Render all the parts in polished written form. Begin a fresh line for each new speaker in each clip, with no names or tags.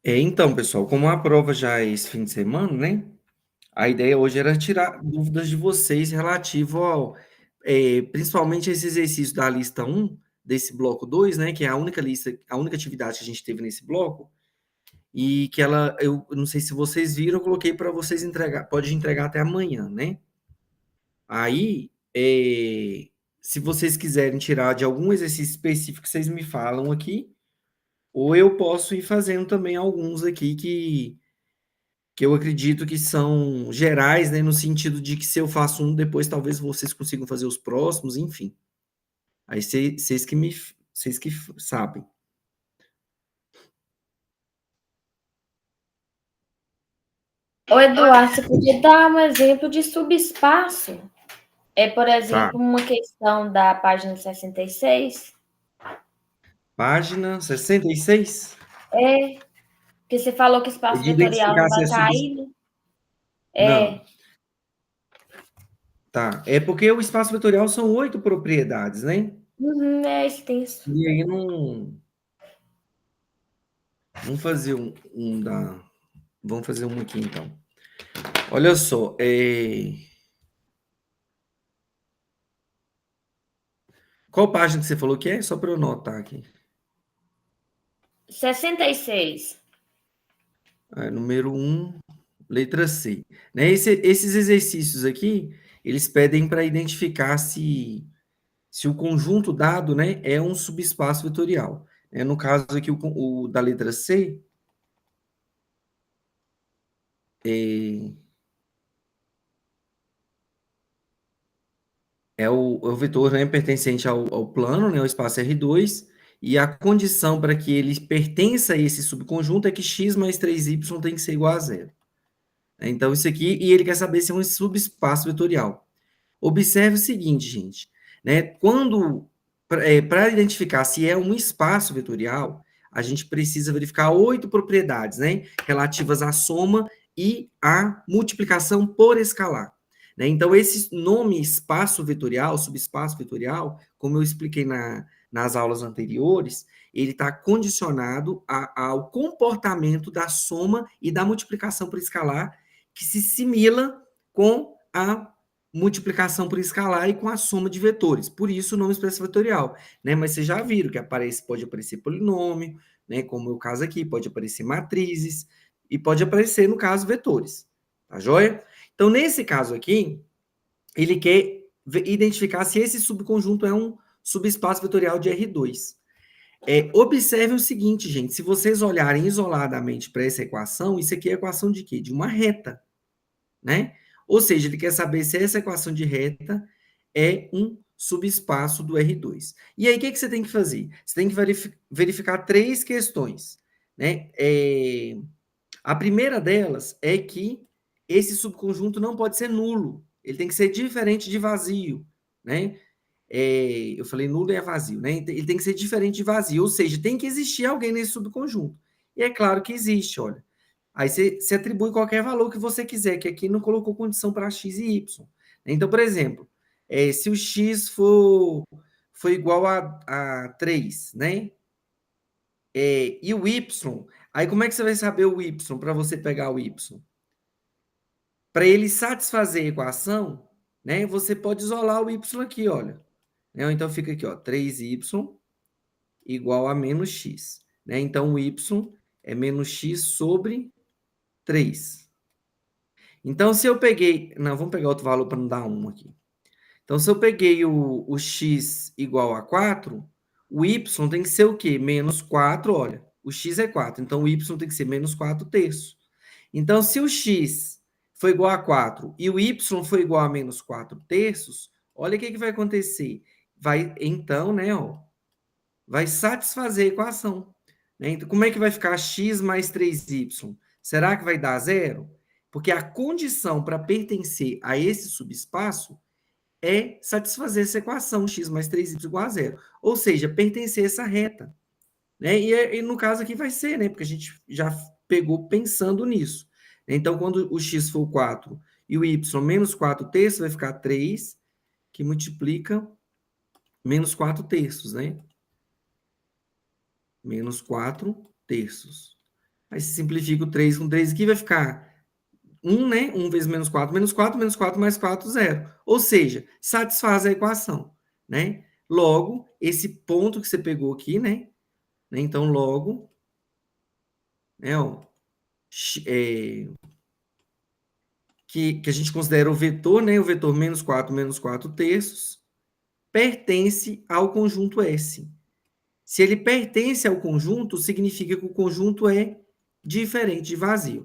Então, pessoal, como a prova já é esse fim de semana, né? A ideia hoje era tirar dúvidas de vocês relativo ao, principalmente esse exercício da lista um desse bloco 2, né? Que é a única lista, a única atividade que a gente teve nesse bloco, e que eu não sei se vocês viram, eu coloquei para vocês entregar, pode entregar até amanhã, né? Aí, se vocês quiserem tirar de algum exercício específico, vocês me falam aqui, ou eu posso ir fazendo também alguns aqui que eu acredito que são gerais, né, no sentido de que se eu faço um, depois talvez vocês consigam fazer os próximos, enfim. Aí vocês que sabem.
Ô, Eduardo, você podia dar um exemplo de subespaço? Por
Tá.
exemplo, uma questão da página 66.
Página 66.
É, que você falou que o
É
espaço
de
vetorial
identificar
não
se
vai
é
cair, né?
Não,
É.
tá. É porque o espaço vetorial são 8 propriedades, né?
Uhum, é extenso.
E aí não. Vamos fazer um da. Vamos fazer um aqui então. Olha só, qual página que você falou que é? Só para eu anotar aqui.
66.
Número um, letra C. Né? Esses exercícios aqui, eles pedem para identificar se o conjunto dado, né, é um subespaço vetorial. No caso aqui, o da letra C, é, é o vetor, né, pertencente ao plano, né, o espaço R2, e a condição para que ele pertença a esse subconjunto é que x mais 3y tem que ser igual a zero. Então, isso aqui, e ele quer saber se é um subespaço vetorial. Observe o seguinte, gente, né? Para identificar se é um espaço vetorial, a gente precisa verificar 8 propriedades, né? Relativas à soma e à multiplicação por escalar. Né? Então, esse nome espaço vetorial, subespaço vetorial, como eu expliquei nas aulas anteriores, ele está condicionado ao comportamento da soma e da multiplicação por escalar, que se simila com a multiplicação por escalar e com a soma de vetores. Por isso o nome expressão vetorial, né? Mas vocês já viram que pode aparecer polinômio, né? Como é o caso aqui, pode aparecer matrizes e pode aparecer, no caso, vetores. Tá joia? Então, nesse caso aqui, ele quer identificar se esse subconjunto é um subespaço vetorial de R2. Observe o seguinte, gente, se vocês olharem isoladamente para essa equação, isso aqui é a equação de quê? De uma reta, né? Ou seja, ele quer saber se essa equação de reta é um subespaço do R2. E aí, o que você tem que fazer? Você tem que verificar três questões, né? A primeira delas é que esse subconjunto não pode ser nulo. Ele tem que ser diferente de vazio, né? Eu falei nulo é vazio, né? Ele tem que ser diferente de vazio, ou seja, tem que existir alguém nesse subconjunto. E é claro que existe, olha. Aí você atribui qualquer valor que você quiser, que aqui não colocou condição para x e y. Então, por exemplo, se o x for igual a 3, né? E o y, aí como é que você vai saber o y para você pegar o y? Para ele satisfazer a equação, né? Você pode isolar o y aqui, olha. Né? Então fica aqui, ó, 3y igual a menos x. Né? Então o y é menos x sobre 3. Então, se eu peguei. Não, vamos pegar outro valor para não dar 1 aqui. Então, se eu peguei o x igual a 4, o y tem que ser o quê? Menos 4, olha. O x é 4, então o y tem que ser menos 4 terços. Então, se o x for igual a 4 e o y for igual a menos 4 terços, olha o que vai acontecer. Vai, então, né, ó, vai satisfazer a equação. Né? Então, como é que vai ficar x mais 3y? Será que vai dar zero? Porque a condição para pertencer a esse subespaço é satisfazer essa equação, x mais 3y igual a zero. Ou seja, pertencer a essa reta. Né? E no caso aqui vai ser, né? Porque a gente já pegou pensando nisso. Então, quando o x for 4 e o y menos 4 terços, vai ficar 3, que multiplica menos 4 terços, né? Menos 4 terços. Aí você simplifica o 3 com 3 aqui, vai ficar 1, né? 1 vezes menos 4, menos 4, menos 4 mais 4, 0. Ou seja, satisfaz a equação, né? Logo, esse ponto que você pegou aqui, né? Então, logo, né, ó, que a gente considera o vetor, né? O vetor menos 4 terços, pertence ao conjunto S. Se ele pertence ao conjunto, significa que o conjunto é diferente de vazio.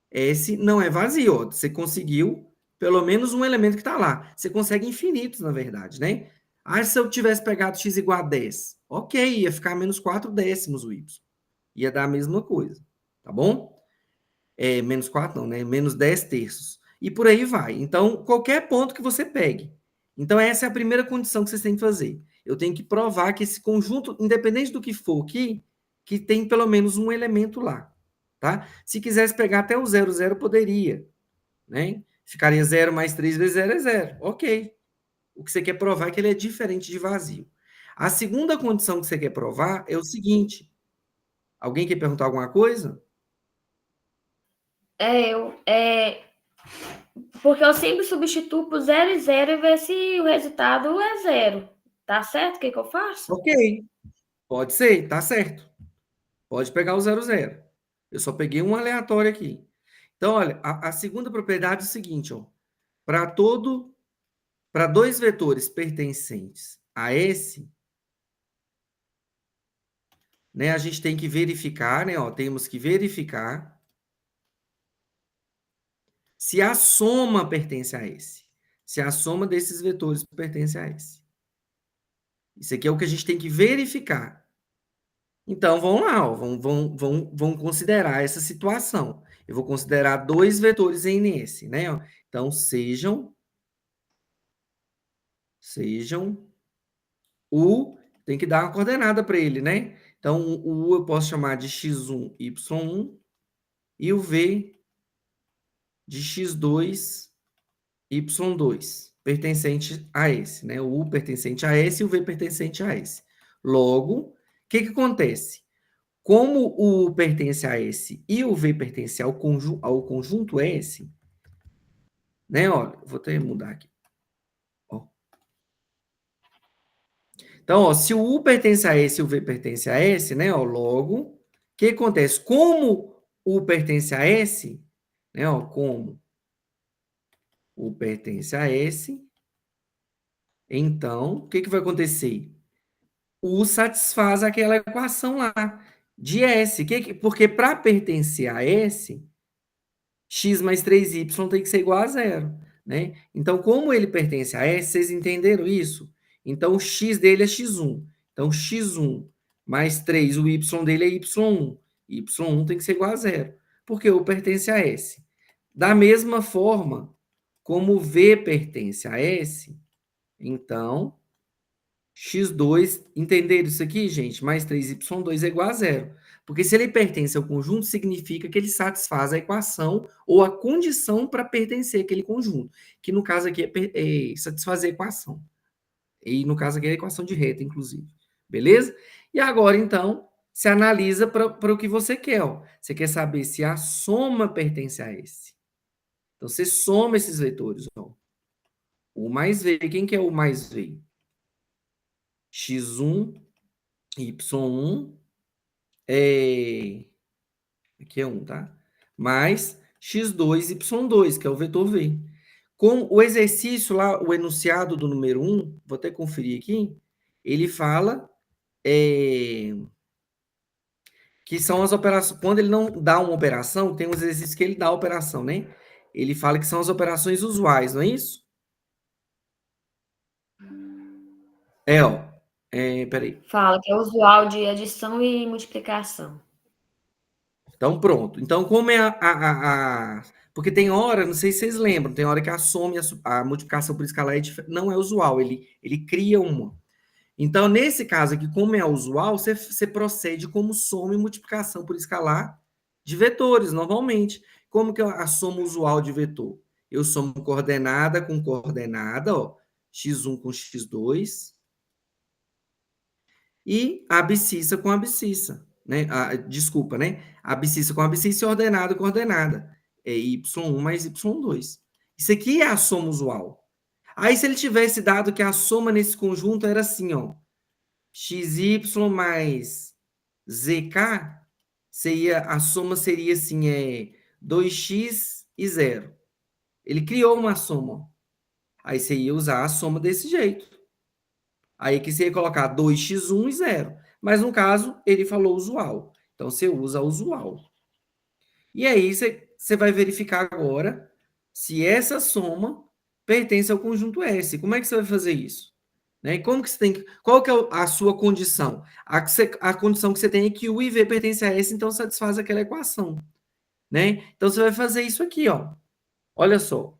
S não é vazio, ó. Você conseguiu pelo menos um elemento que está lá. Você consegue infinitos, na verdade, né? Ah, se eu tivesse pegado x igual a 10, ok, ia ficar menos 4 décimos o y. Ia dar a mesma coisa, tá bom? Menos 4 não, né? Menos 10 terços. E por aí vai. Então, qualquer ponto que você pegue. Então, essa é a primeira condição que vocês têm que fazer. Eu tenho que provar que esse conjunto, independente do que for aqui, que tem pelo menos um elemento lá, tá? Se quisesse pegar até o 0, 0 poderia, né? Ficaria 0 mais 3 vezes 0 é 0. Ok. O que você quer provar é que ele é diferente de vazio. A segunda condição que você quer provar é o seguinte. Alguém quer perguntar alguma coisa?
Porque eu sempre substituo por 0 e 0 e ver se o resultado é 0. Tá certo? O que eu faço?
Ok. Pode ser, tá certo. Pode pegar o 0, 0. Eu só peguei um aleatório aqui. Então, olha, a segunda propriedade é o seguinte, ó. Para dois vetores pertencentes a S, né, a gente tem que verificar, né, ó, temos que verificar se a soma pertence a S. Se a soma desses vetores pertence a S. Isso aqui é o que a gente tem que verificar. Então, vamos lá, ó, vamos considerar essa situação. Eu vou considerar dois vetores em S, né? Ó. Então, sejam tem que dar uma coordenada para ele, né? Então, o U eu posso chamar de x1, y1, e o V de x2, y2, pertencente a esse, né? O U pertencente a esse e o V pertencente a esse. Logo, o que acontece? Como o U pertence a esse e o V pertence ao conjunto S, né? Olha, vou até mudar aqui. Ó. Então, ó, se o U pertence a esse e o V pertence a S, né? Ó, logo, o que acontece? Como o U pertence a S, né? Ó, como o U pertence a S, então, o que vai acontecer? O U satisfaz aquela equação lá de S. Porque para pertencer a S, x mais 3y tem que ser igual a zero, né? Então, como ele pertence a S, vocês entenderam isso? Então, o x dele é x1. Então, x1 mais 3, o y dele é y1. y1 tem que ser igual a zero, porque o pertence a S. Da mesma forma, como o V pertence a S, então, x2, entenderam isso aqui, gente? Mais 3y2 é igual a zero. Porque se ele pertence ao conjunto, significa que ele satisfaz a equação ou a condição para pertencer àquele conjunto. Que no caso aqui é satisfazer a equação. E no caso aqui é a equação de reta, inclusive. Beleza? E agora, então, se analisa para o que você quer. Ó. Você quer saber se a soma pertence a esse. Então, você soma esses vetores. Ó. O mais V. Quem que é o mais V? x1, y1, aqui é 1, tá? Mais x2, y2, que é o vetor V. Com o exercício lá, o enunciado do número 1, vou até conferir aqui, ele fala que são as operações. Quando ele não dá uma operação, tem uns exercícios que ele dá a operação, né? Ele fala que são as operações usuais, não é isso? Ó. Peraí.
Fala que é usual de adição e multiplicação.
Então, pronto. Então, como é porque tem hora, não sei se vocês lembram, tem hora que a soma e a multiplicação por escalar não é usual, ele cria uma. Então, nesse caso aqui, como é usual, você procede como soma e multiplicação por escalar de vetores, normalmente. Como que é a soma usual de vetor? Eu somo coordenada com coordenada, ó, x1 com x2, e abscissa com abscissa, né? Desculpa, né? Abscissa com abscissa e ordenada com ordenada. É y1 mais y2. Isso aqui é a soma usual. Aí, se ele tivesse dado que a soma nesse conjunto era assim, ó, xy mais zk, a soma seria assim, 2x e 0. Ele criou uma soma, ó. Aí você ia usar a soma desse jeito. Aí que você ia colocar 2x1 e 0. Mas no caso, ele falou usual. Então você usa usual. E aí você vai verificar agora se essa soma pertence ao conjunto S. Como é que você vai fazer isso? Né? E como que você tem que, qual que é a sua condição? A condição que você tem é que U e V pertence a S, então satisfaz aquela equação. Né? Então você vai fazer isso aqui, ó. Olha só.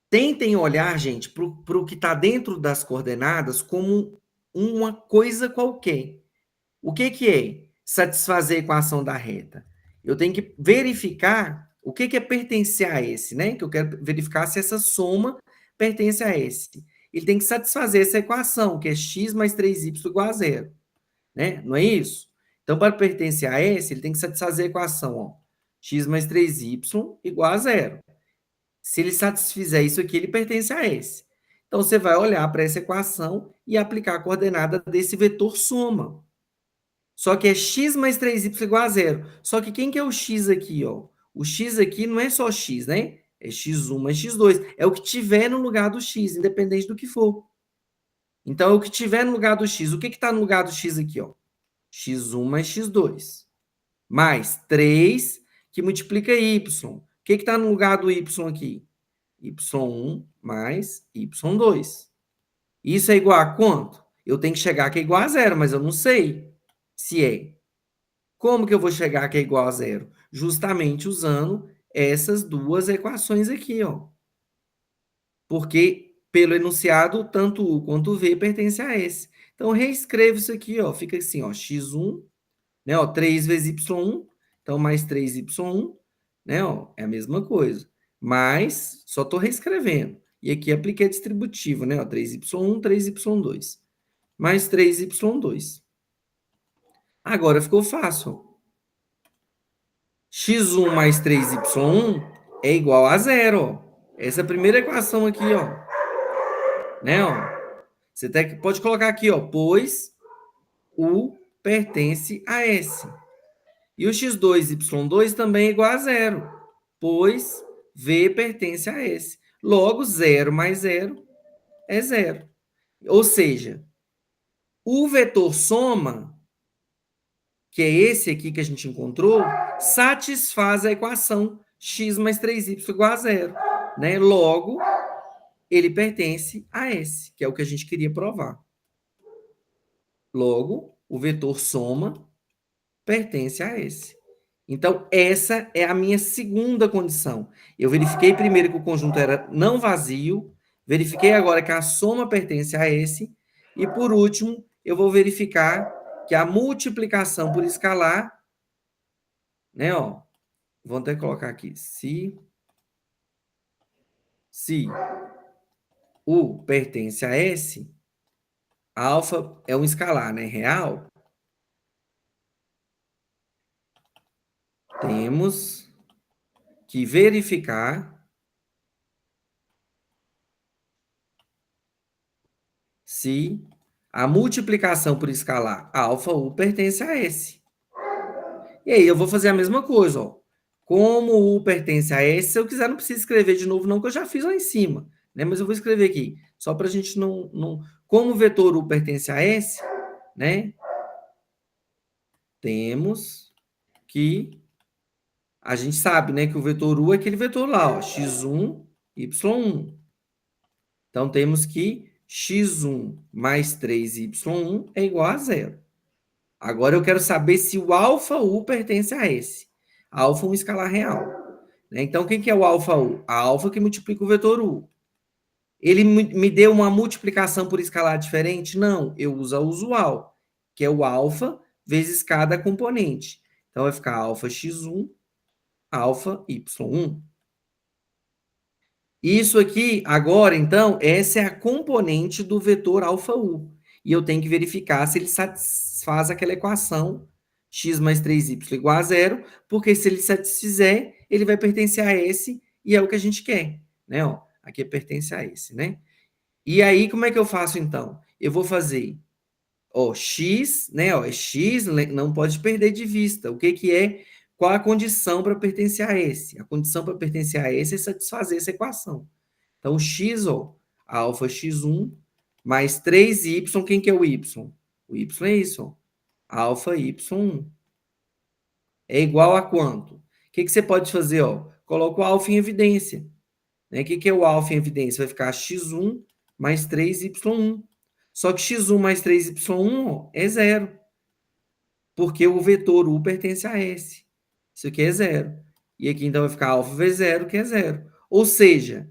Tentem olhar, gente, para o que está dentro das coordenadas como uma coisa qualquer. O que, que é satisfazer a equação da reta? Eu tenho que verificar o que, que é pertencer a esse, né? Que eu quero verificar se essa soma pertence a esse. Ele tem que satisfazer essa equação, que é x mais 3y igual a zero. Né? Não é isso? Então, para pertencer a esse, ele tem que satisfazer a equação, ó, x mais 3y igual a zero. Se ele satisfizer isso aqui, ele pertence a esse. Então, você vai olhar para essa equação e aplicar a coordenada desse vetor soma. Só que é x mais 3y igual a zero. Só que quem que é o x aqui, ó? O x aqui não é só x, né? É x1 mais x2. É o que tiver no lugar do x, independente do que for. Então, é o que tiver no lugar do x. O que está no lugar do x aqui, ó? x1 mais x2. Mais 3, que multiplica y. O que está no lugar do y aqui? y1 mais y2. Isso é igual a quanto? Eu tenho que chegar que é igual a zero, mas eu não sei se é. Como que eu vou chegar que é igual a zero? Justamente usando essas duas equações aqui, ó. Porque, pelo enunciado, tanto U quanto V pertence a S. Então, reescrevo isso aqui, ó. Fica assim, ó, x1, né, ó, 3 vezes y1, então mais 3y1, né, ó, é a mesma coisa. Mas, só estou reescrevendo. E aqui apliquei a distributiva, né, ó, 3y1, 3y2. Mais 3y2. Agora ficou fácil. x1 mais 3y1 é igual a zero, ó. Essa é a primeira equação aqui, ó. Né, ó. Você pode colocar aqui, ó, pois U pertence a S. E o x2, y2 também é igual a zero, pois V pertence a S. Logo, 0 mais 0 é 0. Ou seja, o vetor soma, que é esse aqui que a gente encontrou, satisfaz a equação x mais 3y igual a zero. Né? Logo, ele pertence a S, que é o que a gente queria provar. Logo, o vetor soma pertence a S. Então, essa é a minha segunda condição. Eu verifiquei primeiro que o conjunto era não vazio, verifiquei agora que a soma pertence a esse, e por último, eu vou verificar que a multiplicação por escalar, né, ó, vou até colocar aqui, se U pertence a S, alfa é um escalar, né, real, temos que verificar se a multiplicação por escalar alfa U pertence a S. E aí eu vou fazer a mesma coisa, ó. Como U pertence a S, se eu quiser não preciso escrever de novo não, que eu já fiz lá em cima, né? Mas eu vou escrever aqui, só para a gente não... Como o vetor U pertence a S, né? Temos que... A gente sabe, né, que o vetor U é aquele vetor lá, ó, x1, y1. Então, temos que x1 mais 3y1 é igual a zero. Agora, eu quero saber se o alfa U pertence a esse. Alfa é um escalar real. Né? Então, quem que é o alfa U? A alfa que multiplica o vetor U. Ele me deu uma multiplicação por escalar diferente? Não, eu uso a usual, que é o alfa vezes cada componente. Então, vai ficar alfa x1, alfa y1. Isso aqui, agora, então, essa é a componente do vetor alfa U. e eu tenho que verificar se ele satisfaz aquela equação x mais 3y igual a zero, porque se ele satisfizer, ele vai pertencer a esse, e é o que a gente quer, né? Ó, aqui pertence a esse, né? E aí, como é que eu faço, então? Eu vou fazer, ó, x, né? Ó, é x, não pode perder de vista. O que que é? Qual a condição para pertencer a esse? A condição para pertencer a esse é satisfazer essa equação. Então, x, ó, alfa x1 mais 3y, quem que é o y? O y é isso, ó, alfa y1. É igual a quanto? O que que você pode fazer, ó? Coloca o alfa em evidência. Né? O que que é o alfa em evidência? Vai ficar x1 mais 3y1. Só que x1 mais 3y1 ó, é zero, porque o vetor u pertence a S. Isso aqui é zero. E aqui então vai ficar alfa vezes zero, que é zero. Ou seja,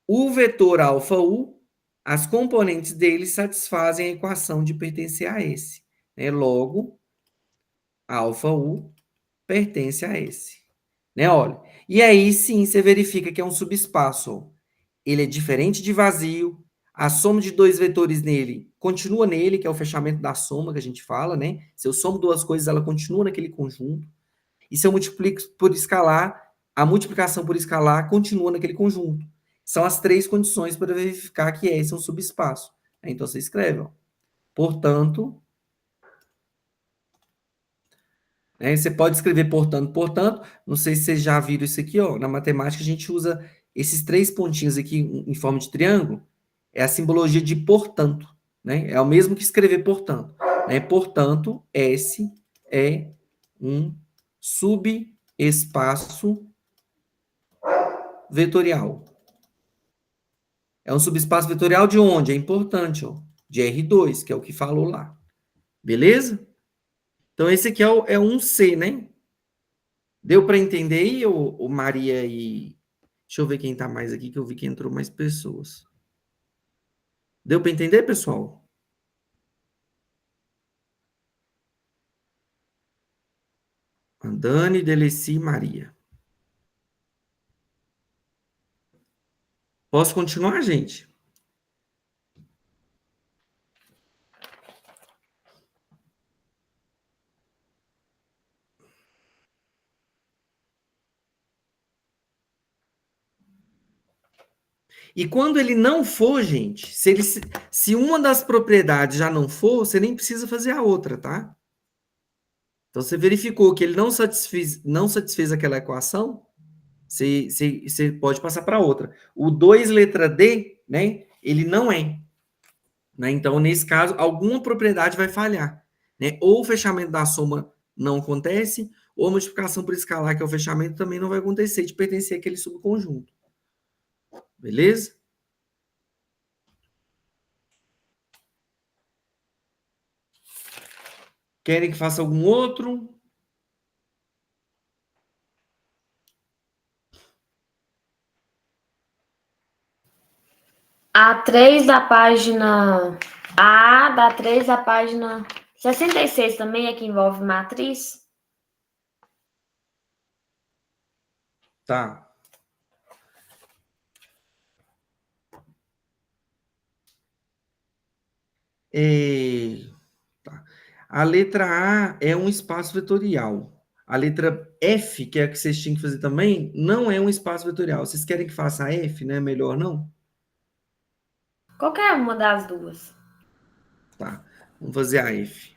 o vetor alfa u, as componentes dele satisfazem a equação de pertencer a esse. Né? Logo, alfa u pertence a esse. Né? Olha, e aí sim você verifica que é um subespaço. Ó. Ele é diferente de vazio. A soma de dois vetores nele continua nele, que é o fechamento da soma que a gente fala, né? Se eu somo duas coisas, ela continua naquele conjunto. E se eu multiplico por escalar, a multiplicação por escalar continua naquele conjunto. São as três condições para verificar que esse é um subespaço. Então você escreve, ó. Portanto, né, você pode escrever portanto, não sei se vocês já viram isso aqui, ó, na matemática a gente usa esses três pontinhos aqui em forma de triângulo, é a simbologia de portanto, né? É o mesmo que escrever portanto, né? Portanto, S é um subespaço vetorial. É um subespaço vetorial de onde? É importante, ó, de R2, que é o que falou lá. Beleza? Então, esse aqui é um C, né? Deu para entender aí, o Maria e... Deixa eu ver quem está mais aqui, que eu vi que entrou mais pessoas. Deu para entender, pessoal? A Dani, Deleci e Maria. Posso continuar, gente? E quando ele não for, gente, se uma das propriedades já não for, você nem precisa fazer a outra, tá? Então, você verificou que ele não satisfez aquela equação, você pode passar para outra. O 2, letra D, né? Ele não é. Né? Então, nesse caso, alguma propriedade vai falhar. Né? Ou o fechamento da soma não acontece, ou a multiplicação por escalar, que é o fechamento, também não vai acontecer de pertencer àquele subconjunto. Beleza? Querem que faça algum outro?
A3 da página... A da 3 da página 66 também é que envolve matriz?
Tá. Tá. A letra A é um espaço vetorial. A letra F, que é a que vocês tinham que fazer também, não é um espaço vetorial. Vocês querem que faça a F, né? Melhor não?
Qualquer uma das duas.
Tá. Vamos fazer a F.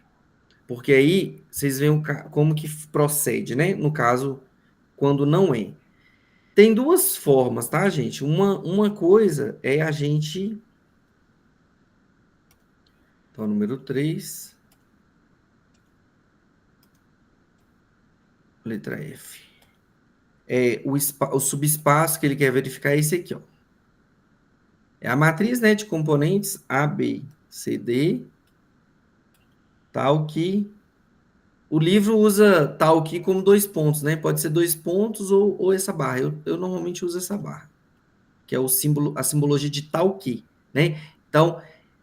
Porque aí vocês veem como que procede, né? No caso, quando não é. Tem duas formas, tá, gente? Uma coisa é a gente. Então, número 3. Letra F. O subespaço que ele quer verificar é esse aqui, ó. É a matriz, né, de componentes A, B, C, D, tal que... O livro usa tal que como dois pontos, né? Pode ser dois pontos ou essa barra. Eu normalmente uso essa barra, que é o símbolo, a simbologia de tal que, né? Então,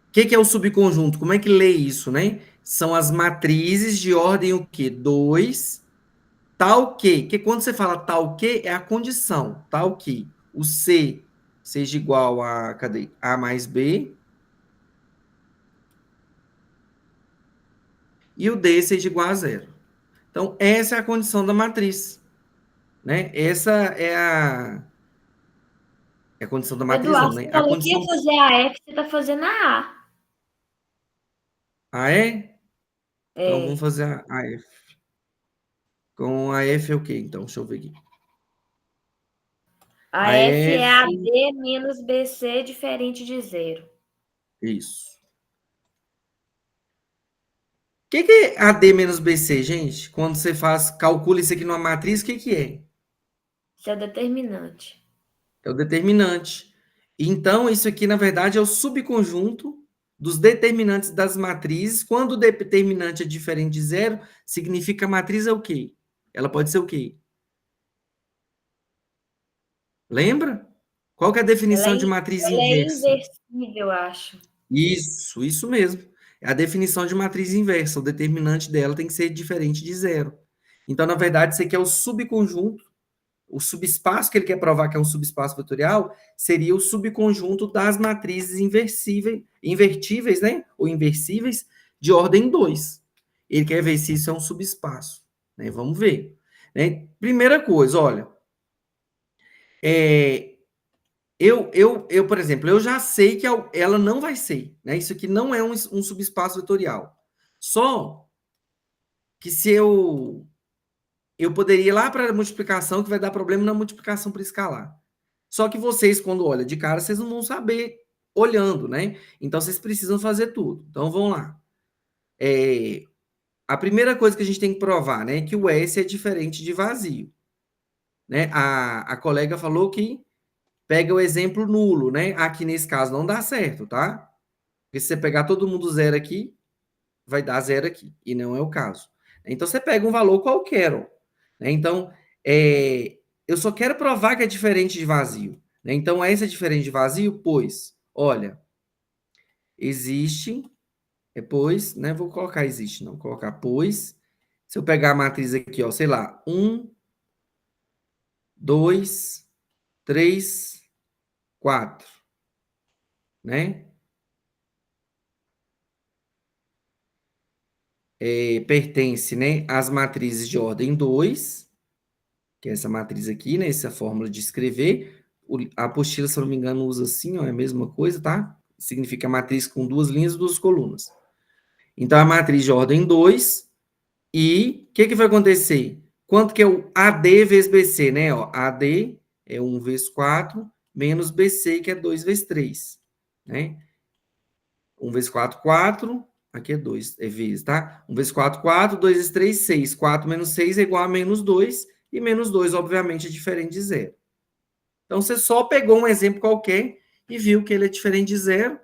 o que é o subconjunto? Como é que lê isso, né? São as matrizes de ordem o quê? 2, tal que quando você fala tal que, é a condição, tal que o C seja igual a, cadê? A mais B, e o D seja igual a zero. Então, essa é a condição da matriz. Né? Essa é a condição da matriz, não,
Eduardo,
né?
você
A
falou que ia
condição.
fazer a F, você está fazendo a A.
Ah, é? Então, vamos
É.
fazer a F. Com a F é o quê? Então, deixa eu ver aqui.
A
A
F é
F,
AD menos BC diferente de zero.
isso. O que é AD menos BC, gente? Quando você calcula isso aqui numa matriz, o que é?
Isso é determinante.
É o determinante. Então, isso aqui, na verdade, é o subconjunto dos determinantes das matrizes. Quando o determinante é diferente de zero, significa que a matriz é o quê? Ela pode ser o quê? Lembra? Qual que é a
Ela é,
definição de matriz
ela é
inversa?
inversível, acho.
Isso mesmo. É a definição de matriz inversa. O determinante dela tem que ser diferente de zero. Então, na verdade, isso aqui é o subconjunto. O subespaço que ele quer provar que é um subespaço vetorial seria o subconjunto das matrizes invertíveis, né? Ou inversíveis de ordem 2. Ele quer ver se isso é um subespaço. Né? Vamos ver. Né? Primeira coisa, olha. Por exemplo, eu já sei que ela não vai ser. Né? Isso aqui não é um subespaço vetorial. Só que se eu poderia ir lá para a multiplicação, que vai dar problema na multiplicação por escalar. Só que vocês, quando olham de cara, vocês não vão saber olhando, né? Então, vocês precisam fazer tudo. Então, vamos lá. A primeira coisa que a gente tem que provar, né, é que o S é diferente de vazio. Né? A colega falou que pega o exemplo nulo, né? Aqui, nesse caso, não dá certo, tá? Porque se você pegar todo mundo zero aqui, vai dar zero aqui. E não é o caso. Então, você pega um valor qualquer, ó. Né? Então, eu só quero provar que é diferente de vazio. Né? Então, S é diferente de vazio, pois, olha, existe, pois, né? Vou colocar existe, não, vou colocar pois. Se eu pegar a matriz aqui, ó, sei lá, 1, 2, 3, 4, né? Pertence, né, às matrizes de ordem 2, que é essa matriz aqui, né? Essa fórmula de escrever. A apostila, se eu não me engano, usa assim, ó, é a mesma coisa, tá? Significa matriz com duas linhas e duas colunas. Então, a matriz de ordem 2, e o que vai acontecer? Quanto que é o AD vezes BC, né? Ó, AD é 1 vezes 4, menos BC, que é 2 vezes 3, né? 1 vezes 4, 4. Aqui é 2, é vezes, tá? 1 vezes 4, 4. 2 vezes 3, 6. 4 menos 6 é igual a menos 2. E menos 2, obviamente, é diferente de zero. Então, você só pegou um exemplo qualquer e viu que ele é diferente de zero.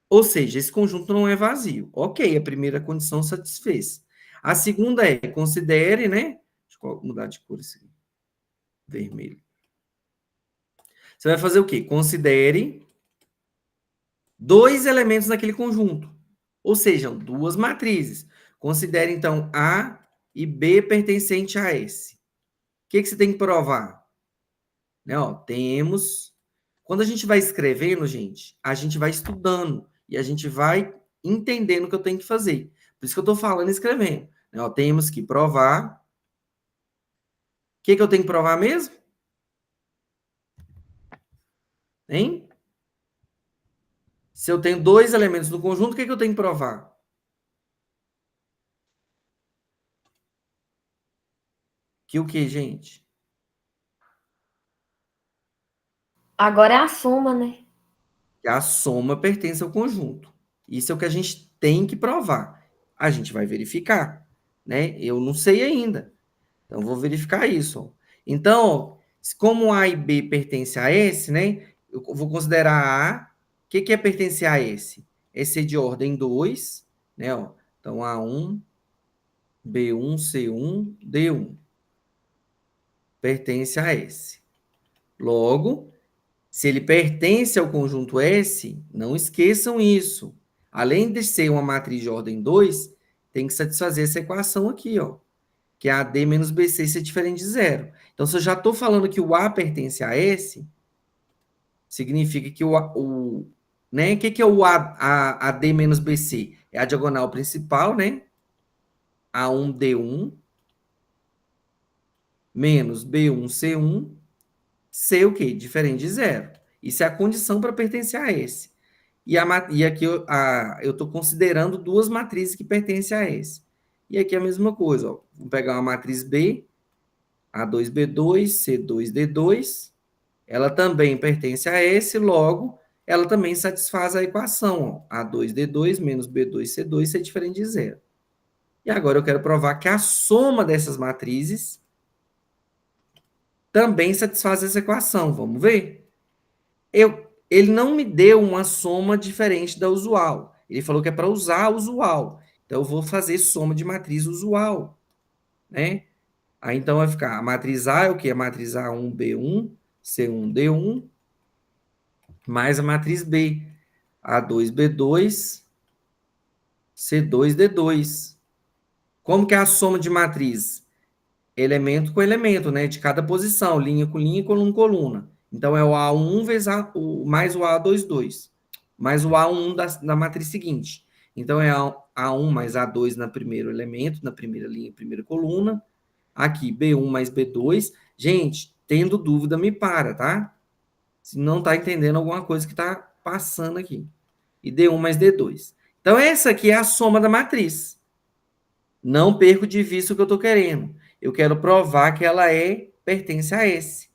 Ou seja, esse conjunto não é vazio. Ok, a primeira condição satisfez. A segunda é, considere, né? Deixa eu mudar de cor esse vermelho. Você vai fazer o quê? Considere dois elementos naquele conjunto. Ou seja, duas matrizes. Considere, então, A e B pertencente a S. O que você tem que provar? Né, ó, temos... Quando a gente vai escrevendo, gente, a gente vai estudando e a gente vai entendendo o que eu tenho que fazer. Por isso que eu estou falando e escrevendo. Né, ó, temos que provar. O que eu tenho que provar mesmo? Hein? Se eu tenho dois elementos no conjunto, o que eu tenho que provar? Que o que, gente?
Agora é a soma, né?
Que a soma pertence ao conjunto. Isso é o que a gente tem que provar. A gente vai verificar, né? Eu não sei ainda. Então, vou verificar isso. Ó. Então, como A e B pertencem a S, né? Eu vou considerar A. O que é pertencer a S? S é de ordem 2, né? Ó. Então, A1, B1, C1, D1. Pertence a S. Logo, se ele pertence ao conjunto S, não esqueçam isso. Além de ser uma matriz de ordem 2, tem que satisfazer essa equação aqui, ó, que é AD menos BC ser diferente de zero. Então, se eu já estou falando que o A pertence a S, significa que né? O que é o AD menos BC? É a diagonal principal, né? A1D1 menos B1C1, C o quê? Diferente de zero. Isso é a condição para pertencer a esse. E aqui eu estou considerando duas matrizes que pertencem a esse. E aqui é a mesma coisa. Ó. Vou pegar uma matriz B, A2B2, C2D2. Ela também pertence a esse, logo, ela também satisfaz a equação. Ó. A2D2 menos B2C2 é diferente de zero. E agora eu quero provar que a soma dessas matrizes também satisfaz essa equação. Vamos ver? Ele não me deu uma soma diferente da usual. Ele falou que é para usar a usual. Então, eu vou fazer soma de matriz usual. Né? Aí, então, vai ficar a matriz A é o quê? A matriz A1B1, C1D1, mais a matriz B, A2B2, C2D2. Como que é a soma de matriz? Elemento com elemento, né? De cada posição, linha com linha, coluna com coluna. Então, é o A1 vezes mais o A22, mais o A1 da matriz seguinte. Então, é A1 mais A2 no primeiro elemento, na primeira linha, primeira coluna. Aqui, B1 mais B2. Gente, tendo dúvida, me para, tá? Se não está entendendo alguma coisa que está passando aqui. E D1 mais D2. Então, essa aqui é a soma da matriz. Não perco de vista o que eu estou querendo. Eu quero provar que ela pertence a esse.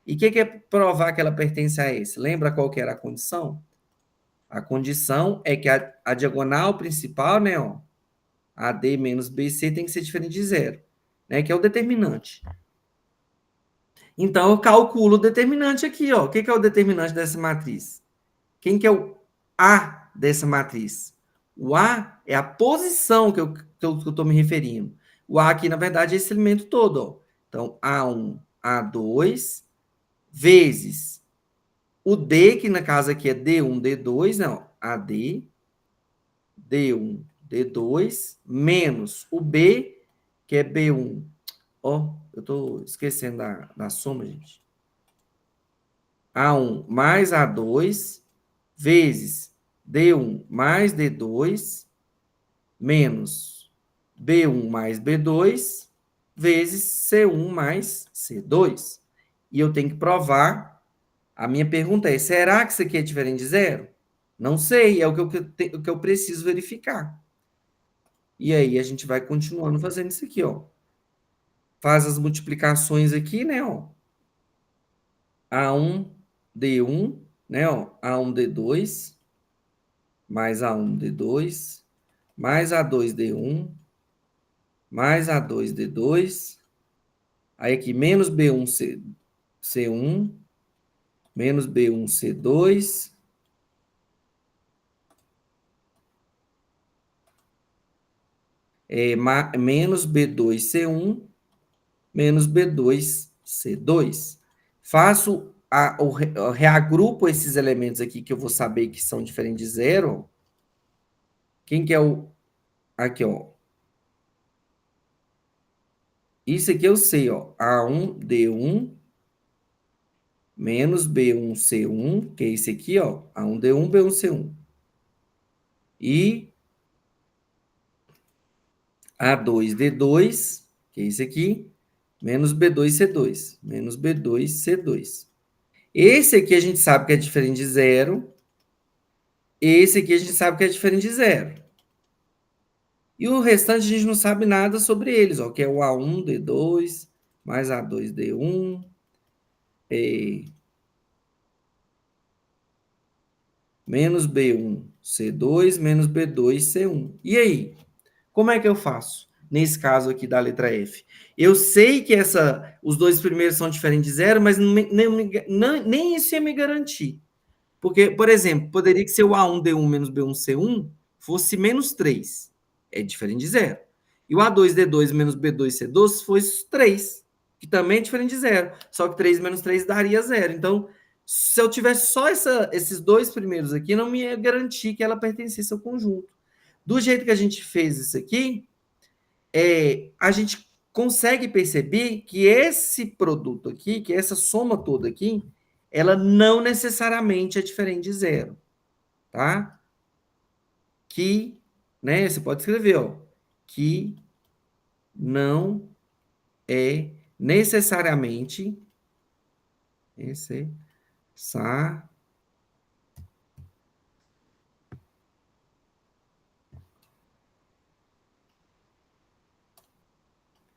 E o que é provar que ela pertence a esse? Lembra qual que era a condição? A condição é que a diagonal principal, né, ó, AD menos BC tem que ser diferente de zero, né, que é o determinante. Então, eu calculo o determinante aqui, ó. O que é o determinante dessa matriz? Quem que é o A dessa matriz? O A é a posição que eu estou me referindo. O A aqui, na verdade, é esse elemento todo. Ó. Então, A1, A2, vezes o D, que na casa aqui é D1, D2, né? Ó, AD, D1, D2, menos o B, que é B1. Ó, eu estou esquecendo da soma, gente. A1 mais A2, vezes D1 mais D2, menos B1 mais B2, vezes C1 mais C2. E eu tenho que provar. A minha pergunta é, será que isso aqui é diferente de zero? Não sei, é o que eu preciso verificar. E aí a gente vai continuando fazendo isso aqui, ó. Faz as multiplicações aqui, né, ó. A1, D1, né, ó. A1, D2, mais A1, D2, mais A2, D1, mais A2, D2. Aí aqui, menos B1, C1, menos B1, C2, menos B2, C1, menos B2, C2. Faço, reagrupo esses elementos aqui que eu vou saber que são diferentes de zero. Quem que é o... Aqui, ó. Isso aqui eu sei, ó. A1, D1, menos B1, C1, que é esse aqui, ó. A1, D1, B1, C1. E A2, D2, que é esse aqui, menos B2, C2. Menos B2, C2. Esse aqui a gente sabe que é diferente de zero. Esse aqui a gente sabe que é diferente de zero. E o restante a gente não sabe nada sobre eles, ó, que é o A1, D2, mais A2, D1, menos B1, C2, menos B2, C1. E aí? Como é que eu faço? Nesse caso aqui da letra F. Eu sei que os dois primeiros são diferentes de zero, mas nem isso ia me garantir. Porque, por exemplo, poderia que ser o A1D1 menos B1C1 fosse menos 3. É diferente de zero. E o A2D2 menos B2C2 fosse 3, que também é diferente de zero. Só que 3 menos 3 daria zero. Então, se eu tivesse só esses dois primeiros aqui, não me ia garantir que ela pertencesse ao conjunto. Do jeito que a gente fez isso aqui, a gente consegue perceber que esse produto aqui, que essa soma toda aqui, ela não necessariamente é diferente de zero, tá? Que, né, você pode escrever, ó, que não é necessariamente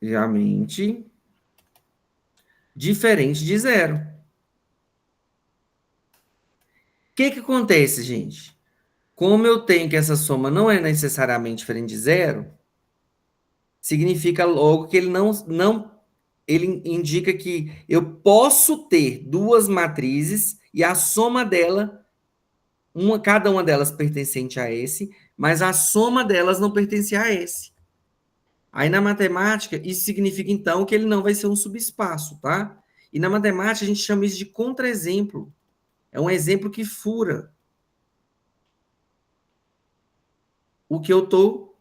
necessariamente diferente de zero. O que acontece, gente? Como eu tenho que essa soma não é necessariamente diferente de zero, significa logo que ele indica que eu posso ter duas matrizes e a soma dela, cada uma delas pertencente a S, mas a soma delas não pertence a S. Aí na matemática, isso significa então que ele não vai ser um subespaço, tá? E na matemática a gente chama isso de contraexemplo. É um exemplo que fura o que eu estou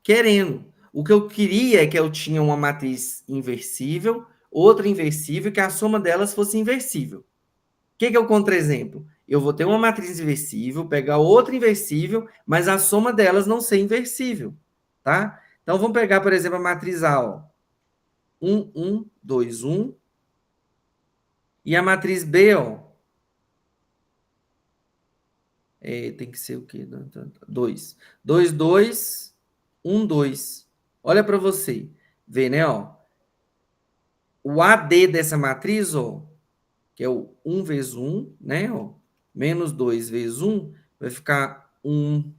querendo. O que eu queria é que eu tinha uma matriz inversível, outra inversível, que a soma delas fosse inversível. O que é o contraexemplo? Eu vou ter uma matriz inversível, pegar outra inversível, mas a soma delas não ser inversível, tá? Então vamos pegar, por exemplo, a matriz A, ó. 1, 1, 2, 1. E a matriz B, ó. Tem que ser o quê? 2. 2, 2, 1, 2. Olha para você. Vê, né, ó. O AD dessa matriz, ó, que é o 1 vezes 1, né, ó, menos 2 vezes 1, vai ficar 1,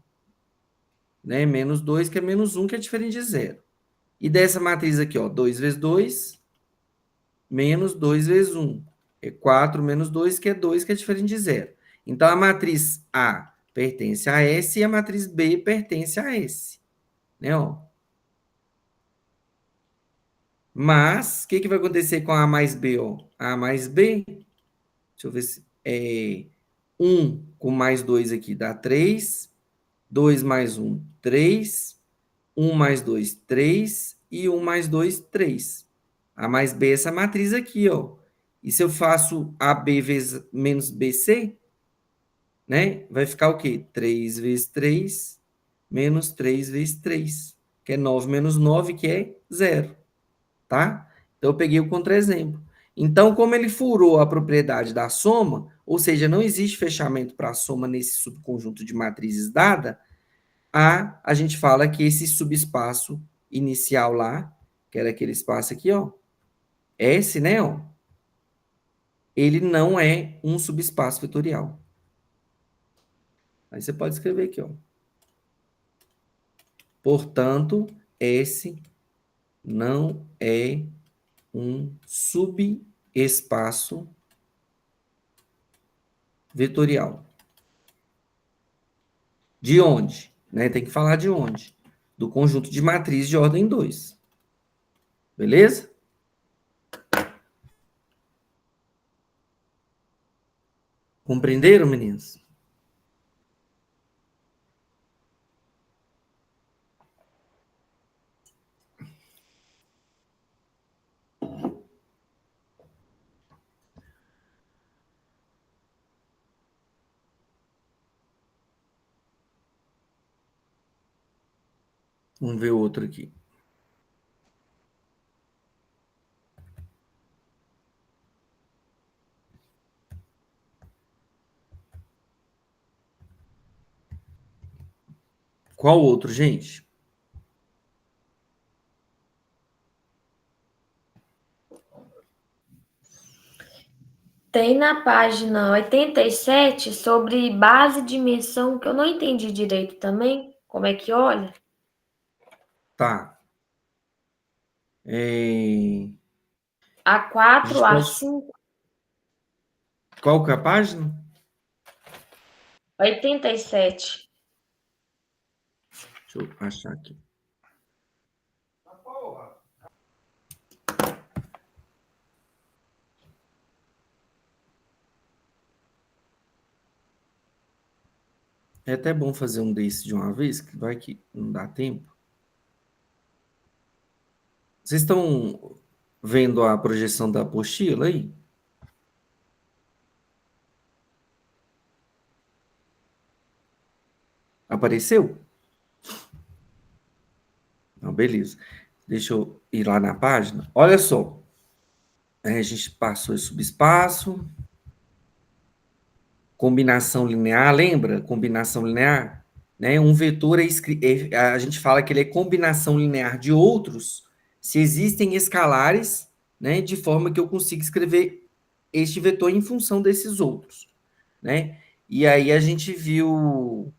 né, menos 2, que é menos 1, que é diferente de zero. E dessa matriz aqui, ó, 2 vezes 2, menos 2 vezes 1. É 4 menos 2, que é 2, que é diferente de zero. Então, a matriz A pertence a S e a matriz B pertence a S. Né, ó. Mas, o que vai acontecer com A mais B? Ó? A mais B, deixa eu ver se... 1 com mais 2 aqui dá 3. 2 mais 1, 3. 1 mais 2, 3. E 1 mais 2, 3. A mais B é essa matriz aqui, ó. E se eu faço AB vezes menos BC, né? Vai ficar o quê? 3 vezes 3 menos 3 vezes 3, que é 9 menos 9, que é zero, tá? Então, eu peguei o contra-exemplo. Então, como ele furou a propriedade da soma, ou seja, não existe fechamento para a soma nesse subconjunto de matrizes dada, a gente fala que esse subespaço inicial lá, que era aquele espaço aqui, ó, S, né, ó, ele não é um subespaço vetorial. Aí você pode escrever aqui, ó. Portanto, S não é um subespaço vetorial. De onde? Né? Tem que falar de onde? Do conjunto de matrizes de ordem 2. Beleza? Compreenderam, meninos? Vamos ver outro aqui. Qual outro, gente?
Tem na página 87 sobre base de dimensão, que eu não entendi direito também. Como é que olha?
Tá. A
A4,
gente pode...
A5,
Qual que é a página?
87.
Deixa eu achar aqui. É até bom fazer um desse de uma vez, que vai que não dá tempo. Vocês estão vendo a projeção da apostila aí? Apareceu? Não, beleza. Deixa eu ir lá na página. Olha só. A gente passou esse subespaço. Combinação linear, lembra? Combinação linear? Né? Um vetor a gente fala que ele é combinação linear de outros se existem escalares, né? De forma que eu consiga escrever este vetor em função desses outros, né? E aí a gente viu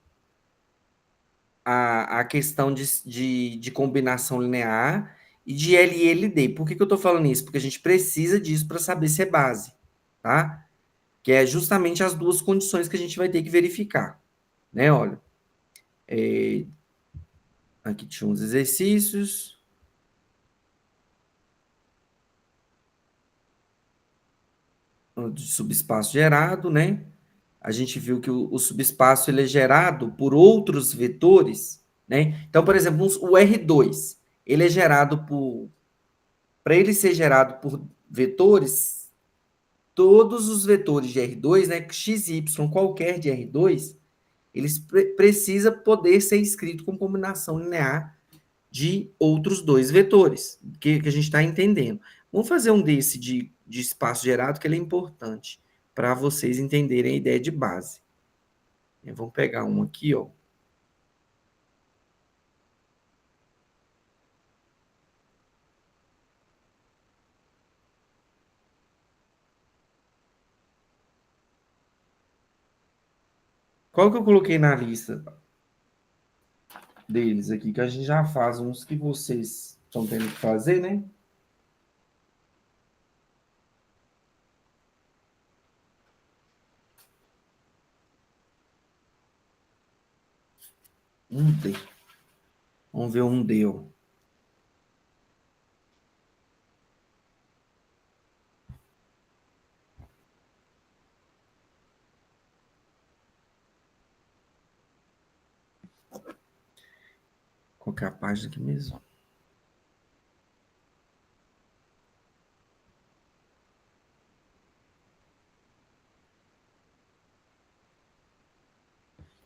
a questão de combinação linear e de LLD. Por que eu estou falando isso? Porque a gente precisa disso para saber se é base, tá? Que é justamente as duas condições que a gente vai ter que verificar, né? Olha, aqui tinha uns exercícios. De subespaço gerado, né? A gente viu que o subespaço ele é gerado por outros vetores, né? Então, por exemplo, o R2, ele é gerado por... Para ele ser gerado por vetores, todos os vetores de R2, né? X e Y, qualquer de R2, eles precisa poder ser escrito com combinação linear de outros dois vetores, que a gente está entendendo. Vamos fazer um desse de espaço gerado, que ele é importante para vocês entenderem a ideia de base. Vamos pegar um aqui, ó. Qual que eu coloquei na lista deles aqui? Que a gente já faz uns que vocês estão tendo que fazer, né? Um D. Vamos ver um D, ó. Qual que é a página aqui mesmo?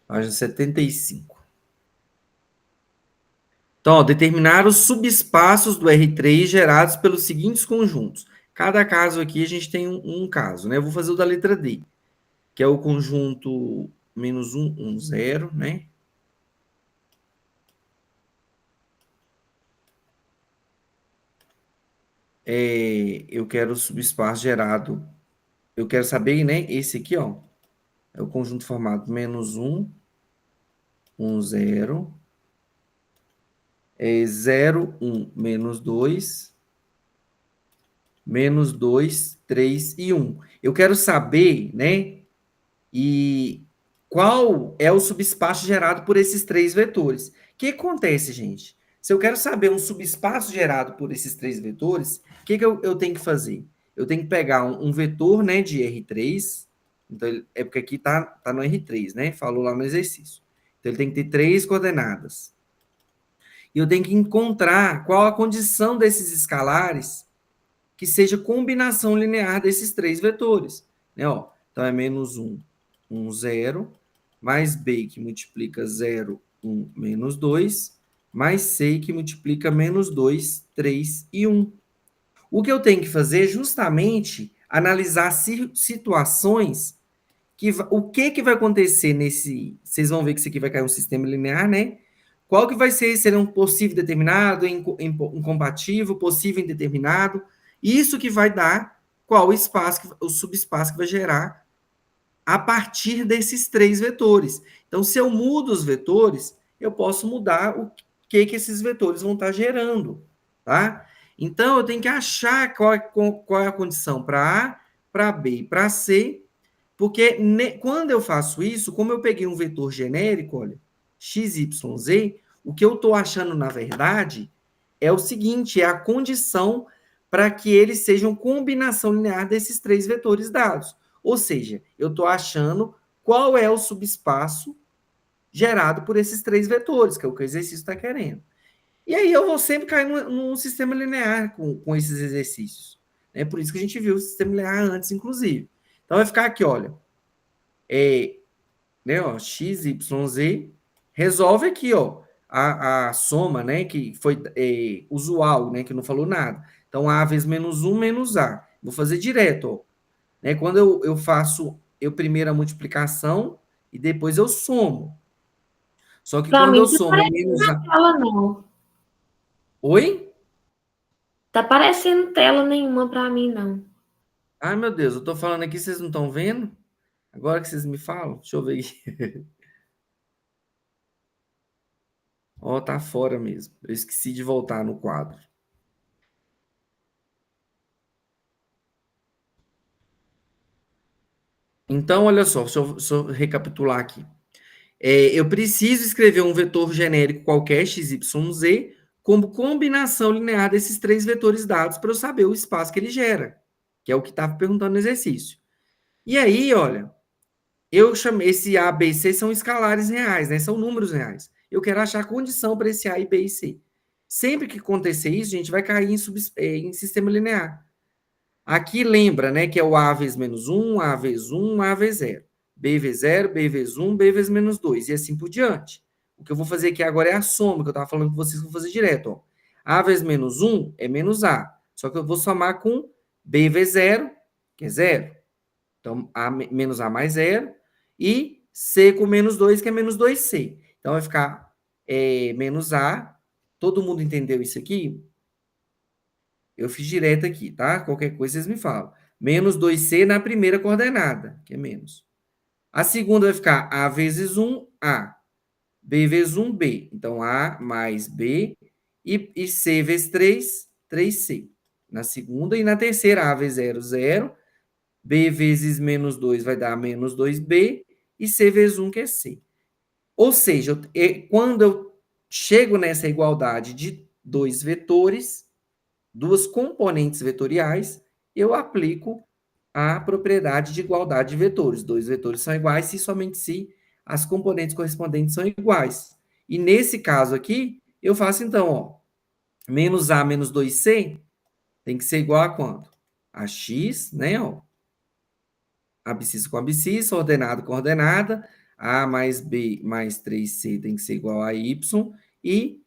Página 75. Então, ó, determinar os subespaços do R3 gerados pelos seguintes conjuntos. Cada caso aqui a gente tem um caso, né? Eu vou fazer o da letra D, que é o conjunto -1, 1, 0, né? Eu quero o subespaço gerado. Eu quero saber, né? Esse aqui, ó. É o conjunto formado -1, 1, 0. 0, 1, -2. -2, 3 e 1. Eu quero saber, né? E qual é o subespaço gerado por esses três vetores? O que acontece, gente? Se eu quero saber um subespaço gerado por esses três vetores, o que eu tenho que fazer? Eu tenho que pegar um vetor, né, de R3, então é porque aqui tá no R3, né? Falou lá no exercício. Então ele tem que ter três coordenadas. E eu tenho que encontrar qual a condição desses escalares que seja combinação linear desses três vetores, né? Ó, então é -1, 1, 0, mais B que multiplica 0, 1, -2, mais C que multiplica -2, 3 e 1. O que eu tenho que fazer é justamente analisar situações que o que vai acontecer nesse... Vocês vão ver que isso aqui vai cair um sistema linear, né? Qual que vai ser um possível determinado, incompatível, possível indeterminado? Isso que vai dar qual o espaço, o subespaço que vai gerar a partir desses três vetores. Então, se eu mudo os vetores, eu posso mudar o que esses vetores vão estar gerando, tá? Então, eu tenho que achar qual é a condição para A, para B e para C, porque quando eu faço isso, como eu peguei um vetor genérico, olha, x, y, z, o que eu estou achando, na verdade, é o seguinte, é a condição para que eles sejam combinação linear desses três vetores dados. Ou seja, eu estou achando qual é o subespaço gerado por esses três vetores, que é o que o exercício está querendo. E aí eu vou sempre cair num sistema linear com esses exercícios. É por isso que a gente viu o sistema linear antes, inclusive. Então vai ficar aqui, olha, né, ó, x, y, z, resolve aqui, ó. a soma, né, que foi usual, né, que não falou nada. Então, A vezes menos 1 menos A. Vou fazer direto, ó. Né? Quando eu faço primeiro a multiplicação e depois eu somo. Só que
Pra
quando
mim,
eu
não tá
somo
aparecendo
menos
na
A...
tela, não.
Oi?
Tá aparecendo tela nenhuma pra mim, não.
Ai, meu Deus, eu tô falando aqui, vocês não estão vendo? Agora que vocês me falam, deixa eu ver aqui. Ó, tá fora mesmo. Eu esqueci de voltar no quadro. Então, olha só, deixa eu recapitular aqui. Eu preciso escrever um vetor genérico qualquer, x, y, z, como combinação linear desses três vetores dados para eu saber o espaço que ele gera, que é o que estava perguntando no exercício. E aí, olha, eu chamei esse A, B e C são escalares reais, né? São números reais. Eu quero achar a condição para esse A e B e C. Sempre que acontecer isso, a gente vai cair em sistema linear. Aqui lembra, né, que é o A vezes menos 1, A vezes 1, A vezes 0. B vezes 0, B vezes 1, B vezes menos 2, e assim por diante. O que eu vou fazer aqui agora é a soma, que eu estava falando com vocês que eu vou fazer direto. Ó. A vezes menos 1 é menos A. Só que eu vou somar com B vezes 0, que é 0. Então, A menos A mais 0. E C com menos 2, que é menos 2C. Então, vai ficar menos A. Todo mundo entendeu isso aqui? Eu fiz direto aqui, tá? Qualquer coisa vocês me falam. Menos 2C na primeira coordenada, que é menos. A segunda vai ficar A vezes 1, A. B vezes 1, B. Então, A mais B. E C vezes 3, 3C. Na segunda. E na terceira, A vezes 0, 0. B vezes menos 2 vai dar menos 2B. E C vezes 1, que é C. Ou seja, quando eu chego nessa igualdade de dois vetores, duas componentes vetoriais, eu aplico a propriedade de igualdade de vetores. Dois vetores são iguais se somente se as componentes correspondentes são iguais. E nesse caso aqui, eu faço então, ó, menos A menos 2C tem que ser igual a quanto? A x, né, ó, abscissa com abscissa, ordenado com ordenada, A mais B mais 3C tem que ser igual a Y, e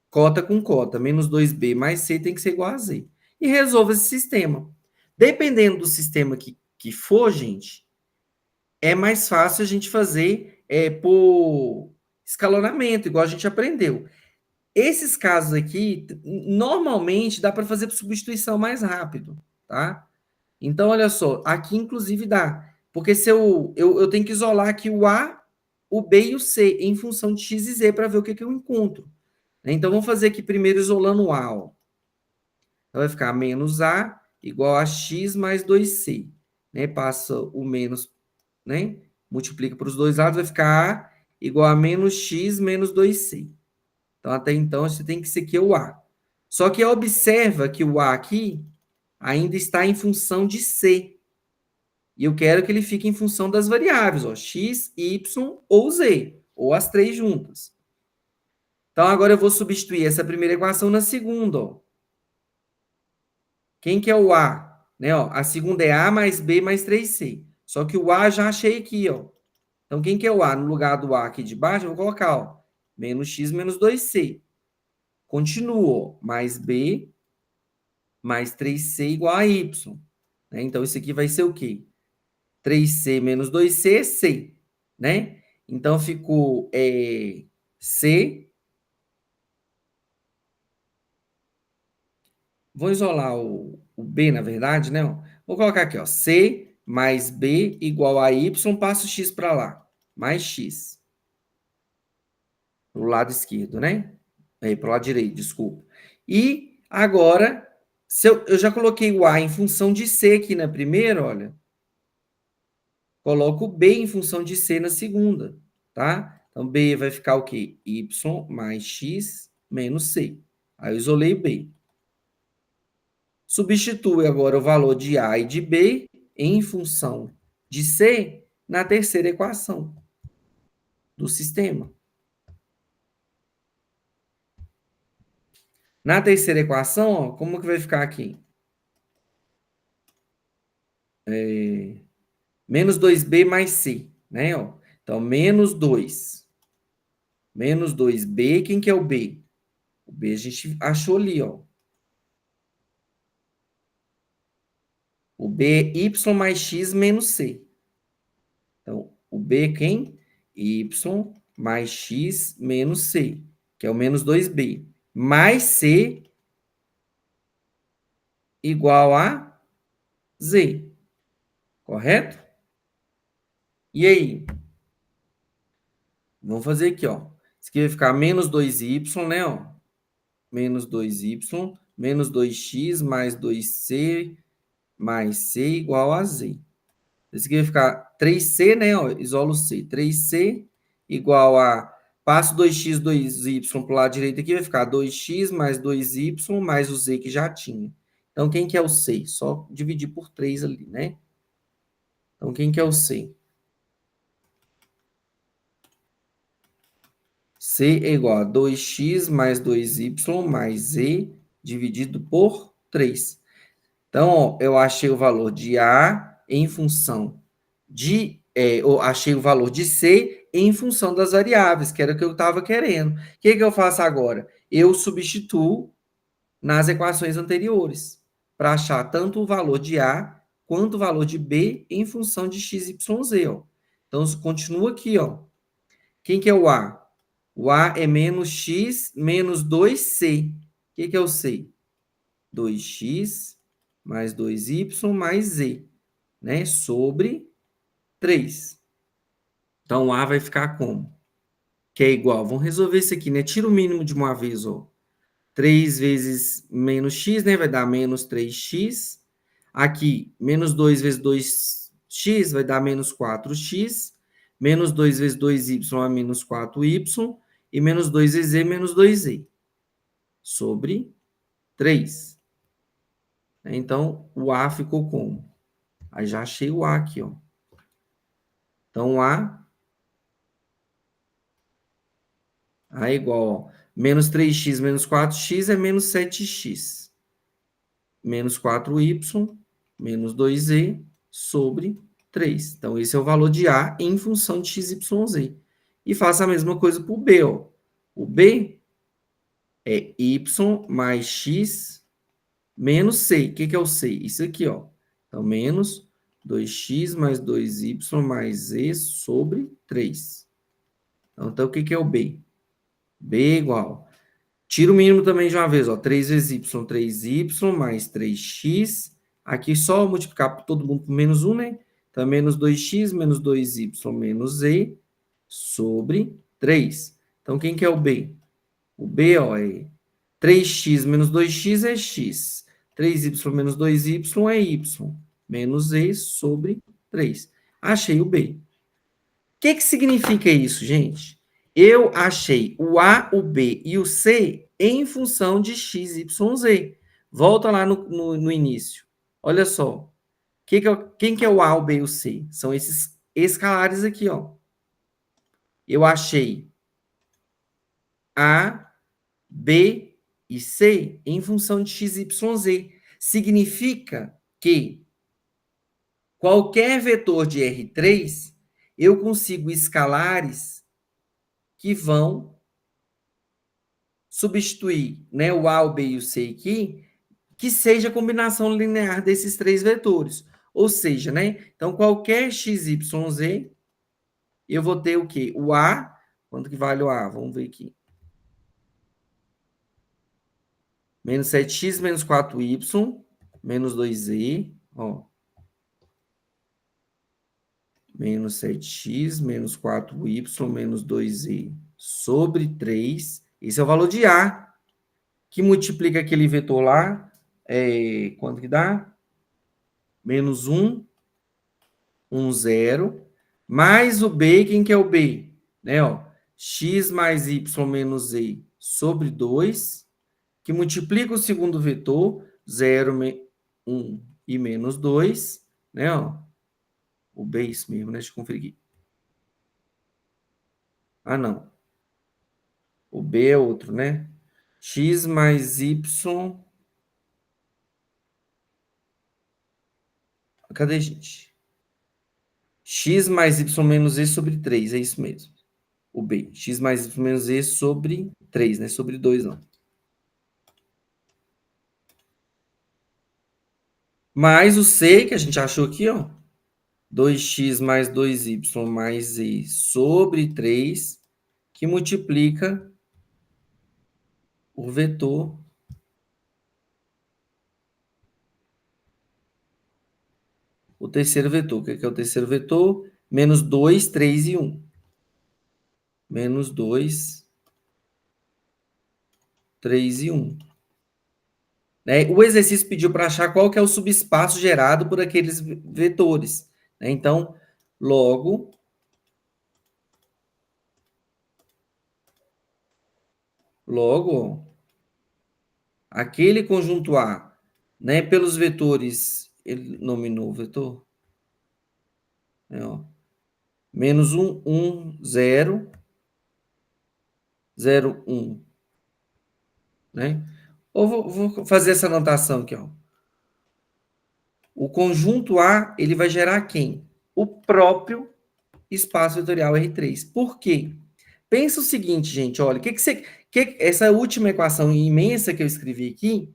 cota com cota, menos 2B mais C tem que ser igual a Z. E resolva esse sistema. Dependendo do sistema que for, gente, é mais fácil a gente fazer por escalonamento, igual a gente aprendeu. Esses casos aqui, normalmente dá para fazer por substituição mais rápido, tá? Então, olha só, aqui inclusive dá. Porque se eu tenho que isolar aqui o A, o B e o C em função de X e Z para ver o que eu encontro. Então, vamos fazer aqui primeiro isolando o A. Ó. Então, vai ficar menos A igual a X mais 2C. Né? Passa o menos, né? Multiplica para os dois lados, vai ficar A igual a menos X menos 2C. Então, até então, você tem que ser aqui o A. Só que observa que o A aqui ainda está em função de C. E eu quero que ele fique em função das variáveis, ó, x, y ou z, ou as três juntas. Então, agora eu vou substituir essa primeira equação na segunda. Ó. Quem que é o A? Né, ó, a segunda é A mais B mais 3C. Só que o A já achei aqui. Ó. Então, quem que é o A? No lugar do A aqui de baixo, eu vou colocar ó, menos x menos 2C. Continuo. Ó, mais B mais 3C igual a Y. Né? Então, isso aqui vai ser o quê? 3C menos 2C é C. Né? Então, ficou C. Vou isolar o B, na verdade, né? Vou colocar aqui, ó. C mais B igual a Y, passo X para lá. Mais X. Para o lado esquerdo, né? Para o lado direito, desculpa. E agora, se eu já coloquei o A em função de C aqui na primeira, olha. Coloco o B em função de C na segunda, tá? Então, B vai ficar o quê? Y mais X menos C. Aí eu isolei o B. Substitui agora o valor de A e de B em função de C na terceira equação do sistema. Na terceira equação, ó, como que vai ficar aqui? Menos 2B mais C, né? Ó. Então, menos 2. Menos 2b, quem que é o b? O b a gente achou ali, ó. O b é y mais x menos c. Então, o b é quem? Y mais x menos c, que é o menos 2b. Mais c igual a z. Correto? E aí? Vamos fazer aqui, ó. Isso aqui vai ficar menos 2y, né, ó? Menos 2y, menos 2x mais 2c mais c igual a z. Isso aqui vai ficar 3c, né, ó? Isolo c. 3c igual a... Passo 2x, 2y para o lado direito aqui, vai ficar 2x mais 2y mais o z que já tinha. Então, quem que é o c? Só dividir por 3 ali, né? Então, quem que é o c? C é igual a 2x mais 2y mais z dividido por 3. Então, ó, eu achei o valor de A em função de... eu achei o valor de C em função das variáveis, que era o que eu estava querendo. O que eu faço agora? Eu substituo nas equações anteriores para achar tanto o valor de A quanto o valor de B em função de x, y, z. Ó. Então, continua aqui, ó. Quem que é o A? O A é menos x menos 2c. O que é o c? 2x mais 2y mais z, né? Sobre 3. Então, o A vai ficar como? Que é igual. Vamos resolver isso aqui, né? Tira o mínimo de uma vez, ó. 3 vezes menos x, né? Vai dar menos 3x. Aqui, menos 2 vezes 2x vai dar menos 4x. Menos 2 vezes 2y é menos 4y. E menos 2 vezes z, menos 2z. Sobre 3. Então, o A ficou como? Aí já achei o A aqui, ó. Então, A é igual, ó, menos 3x menos 4x é menos 7x. Menos 4y menos 2z sobre 3. Então, esse é o valor de A em função de x, y, z. E faça a mesma coisa para o B, ó. O B é y mais x menos c. O que é o c? Isso aqui, ó. Então, menos 2x mais 2y mais z sobre 3. Então, o que é o b? B é igual. Tira o mínimo também de uma vez, ó. 3 vezes y, 3y mais 3x. Aqui só multiplicar por todo mundo por menos 1, né? Então, menos 2x menos 2y menos z sobre 3. Então, quem que é o b? O b, ó, é 3x menos 2x é x. 3y menos 2y é y. Menos z sobre 3. Achei o b. O que significa isso, gente? Eu achei o A, o B e o C em função de x, y, z. Volta lá no início. Olha só. Quem que é o A, o B e o C? São esses escalares aqui, ó. Eu achei A, B e C em função de x, y, z. Significa que qualquer vetor de R3, eu consigo escalares que vão substituir, né, o A, o B e o C aqui, que seja a combinação linear desses três vetores. Ou seja, né, então qualquer x, y, z, eu vou ter o quê? O A, quanto que vale o A? Vamos ver aqui. Menos 7x menos 4y, menos 2z, ó. Menos 7x menos 4y menos 2z sobre 3. Esse é o valor de A, que multiplica aquele vetor lá. Quanto que dá? Menos 1, 1, 0. Mais o B, quem que é o B? Né, ó, x mais y menos z sobre 2, que multiplica o segundo vetor, 0, 1 e menos 2, né, ó. O B é isso mesmo, né? Deixa eu conferir aqui. Ah, não. O B é outro, né? X mais Y. Cadê, gente? X mais Y menos Z sobre 3. É isso mesmo. o B. X mais Y menos Z sobre 3, né? Sobre 2, não. Mais o C, que a gente achou aqui, ó. 2x mais 2y mais z sobre 3, que multiplica o vetor o terceiro vetor. O que é o terceiro vetor? Menos 2, 3 e 1. Menos 2, 3 e 1. Né? O exercício pediu para achar qual que é o subespaço gerado por aqueles vetores. Né? Então, logo, aquele conjunto A, né, pelos vetores, ele nominou o vetor? Ó, menos 1, 1, 0, 0, 1. Né? Ou vou fazer essa anotação aqui. Ó. O conjunto A, ele vai gerar quem? O próprio espaço vetorial R3. Por quê? Pensa o seguinte, gente, olha, essa última equação imensa que eu escrevi aqui,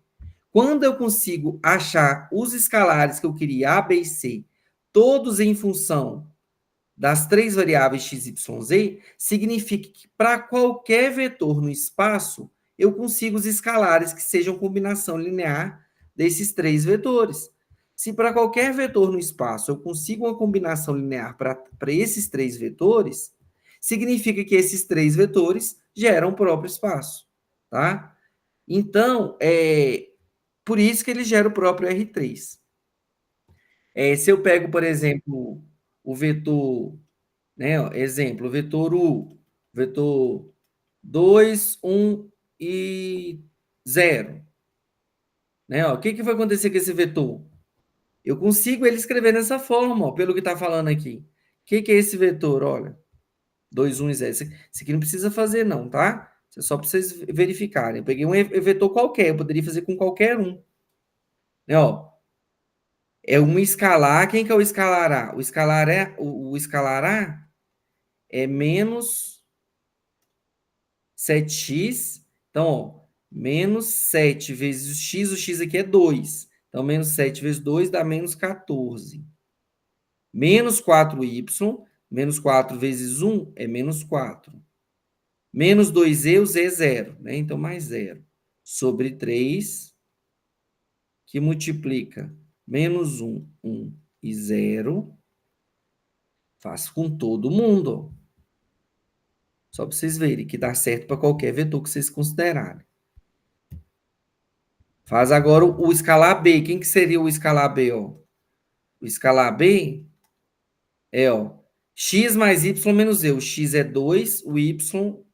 quando eu consigo achar os escalares que eu queria, A, B e C, todos em função das três variáveis x, y, z, significa que para qualquer vetor no espaço, eu consigo os escalares que sejam combinação linear desses três vetores. Se para qualquer vetor no espaço eu consigo uma combinação linear para esses três vetores, significa que esses três vetores geram o próprio espaço, tá? Então, por isso que ele gera o próprio R3. Se eu pego, por exemplo, o vetor, né, ó, exemplo, o vetor U, vetor 2, 1 e 0. Né, ó, o que vai acontecer com esse vetor? Eu consigo ele escrever dessa forma, ó, pelo que está falando aqui. O que é esse vetor? Olha, 2, 1 e 0. Isso aqui não precisa fazer, não, tá? Isso é só para vocês verificarem. Eu peguei um vetor qualquer, eu poderia fazer com qualquer um. Né, ó, é um escalar. Quem que é o escalar A? O escalar A é menos 7x. Então, ó, menos 7 vezes o x aqui é 2. Então, menos 7 vezes 2 dá menos 14. Menos 4y, menos 4 vezes 1 é menos 4. Menos 2z, o z é 0, né? Então, mais 0. Sobre 3, que multiplica menos 1, 1 e 0. Faço com todo mundo, ó. Só para vocês verem que dá certo para qualquer vetor que vocês considerarem. Faz agora o escalar B. Quem que seria o escalar B? Ó? O escalar B é ó, x mais y menos z. O x é 2, o y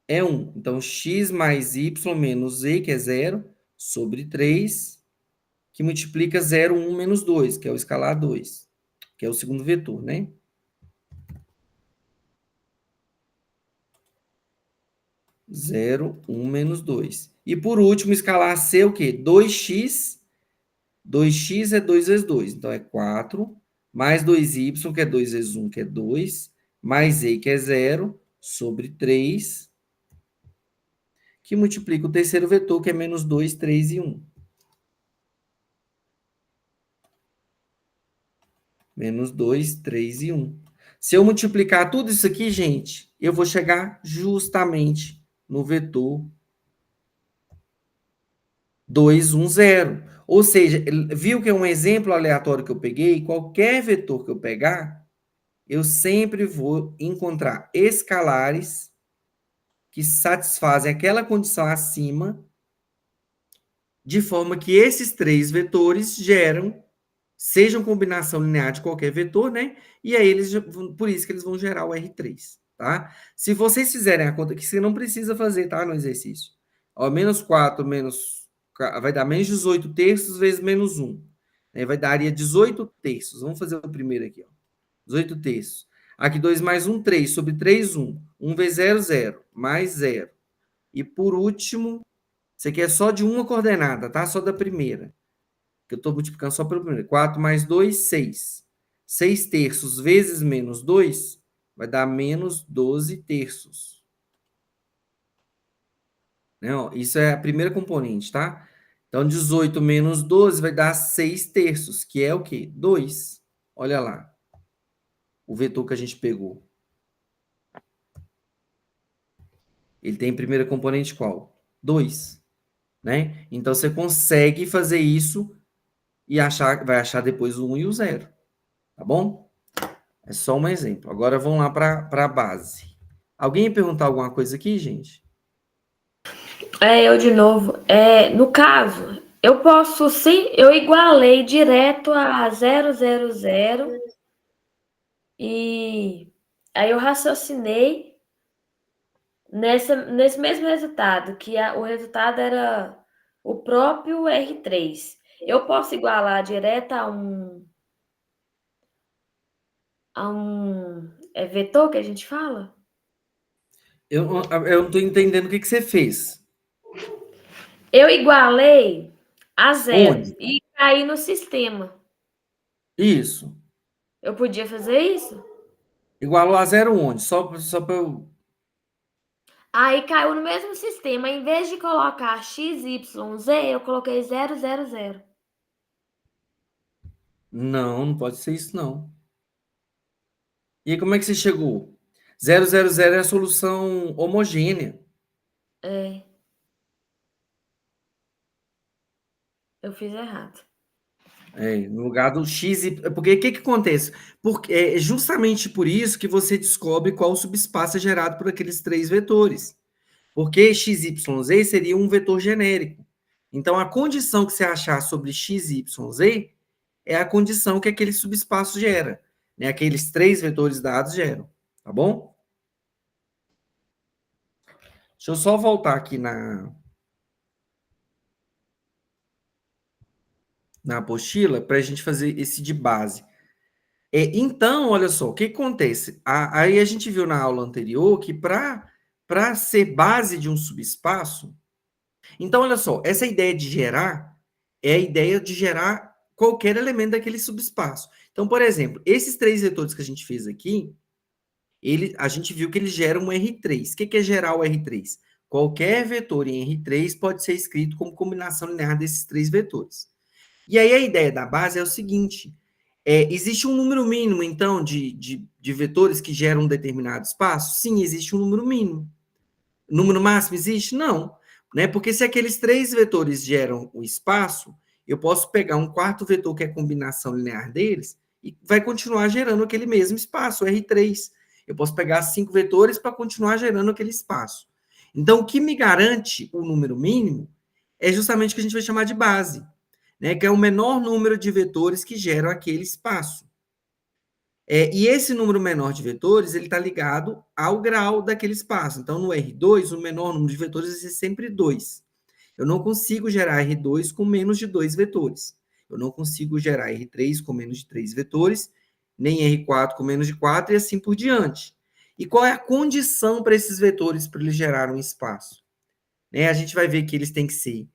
é 1. Então, x mais y menos z, que é 0, sobre 3, que multiplica 0, 1 menos 2, que é o escalar 2, que é o segundo vetor, né? 0, 1 menos 2. E por último, escalar C, o quê? 2x. 2x é 2 vezes 2, então é 4, mais 2y, que é 2 vezes 1, que é 2, mais z, que é 0, sobre 3, que multiplica o terceiro vetor, que é menos 2, 3 e 1. Menos 2, 3 e 1. Se eu multiplicar tudo isso aqui, gente, eu vou chegar justamente no vetor 2, 1, 0. Ou seja, viu que é um exemplo aleatório que eu peguei? Qualquer vetor que eu pegar, eu sempre vou encontrar escalares que satisfazem aquela condição acima, de forma que esses três vetores sejam combinação linear de qualquer vetor, né? E aí por isso que eles vão gerar o R3, tá? Se vocês fizerem a conta que você não precisa fazer, tá? No exercício. Ó, menos 4 vai dar menos 18 terços vezes menos 1. Né? Daria 18 terços. Vamos fazer o primeiro aqui, ó. 18 terços. Aqui 2 mais 1, 3. Sobre 3, 1. 1 vezes 0, 0. Mais 0. E por último, isso aqui é só de uma coordenada, tá? Só da primeira. Que eu estou multiplicando só pelo primeiro. 4 mais 2, 6. 6 terços vezes menos 2 vai dar menos 12 terços. Né? Ó, isso é a primeira componente, tá? Então, 18 menos 12 vai dar 6 terços, que é o quê? 2. Olha lá, o vetor que a gente pegou. Ele tem primeira componente qual? 2. Né? Então, você consegue fazer isso e vai achar depois o 1 e o 0. Tá bom? É só um exemplo. Agora, vamos lá para a base. Alguém ia perguntar alguma coisa aqui, gente?
Eu de novo. No caso, eu posso sim, eu igualei direto a 0,00 e aí eu raciocinei nesse mesmo resultado, que o resultado era o próprio R3. Eu posso igualar direto a um vetor que a gente fala?
Eu não estou entendendo o que você fez.
Eu igualei a zero
Onde?
e caí no sistema.
Isso.
Eu podia fazer isso?
Igualou a zero onde? Só para eu.
Aí caiu no mesmo sistema. Em vez de colocar x, y, z, eu coloquei 0,00.
Não, não pode ser isso, não. E aí, como é que você chegou? 0,00 é a solução homogênea.
É, eu fiz errado.
No lugar do x. Porque o que acontece? Porque é justamente por isso que você descobre qual subespaço é gerado por aqueles três vetores. Porque x, y, z seria um vetor genérico. Então, a condição que você achar sobre x, y, z é a condição que aquele subespaço gera. Né? Aqueles três vetores dados geram. Tá bom? Deixa eu só voltar aqui na apostila para a gente fazer esse de base. Então, olha só, o que acontece? Aí a gente viu na aula anterior que para ser base de um subespaço, então, olha só, essa ideia de gerar é a ideia de gerar qualquer elemento daquele subespaço. Então, por exemplo, esses três vetores que a gente fez aqui, a gente viu que eles geram um R3. O que é gerar o R3? Qualquer vetor em R3 pode ser escrito como combinação linear desses três vetores. E aí a ideia da base é o seguinte: existe um número mínimo, então, de vetores que geram um determinado espaço? Sim, existe um número mínimo. Número máximo existe? Não. Né? Porque se aqueles três vetores geram o espaço, eu posso pegar um quarto vetor, que é a combinação linear deles, e vai continuar gerando aquele mesmo espaço, R3. Eu posso pegar 5 vetores para continuar gerando aquele espaço. Então, o que me garante o número mínimo é justamente o que a gente vai chamar de base, né? Que é o menor número de vetores que geram aquele espaço. E esse número menor de vetores, ele está ligado ao grau daquele espaço. Então, no R2, o menor número de vetores vai ser sempre 2. Eu não consigo gerar R2 com menos de 2 vetores. Eu não consigo gerar R3 com menos de 3 vetores, nem R4 com menos de 4, e assim por diante. E qual é a condição para esses vetores para eles gerarem um espaço? A gente vai ver que eles têm que ser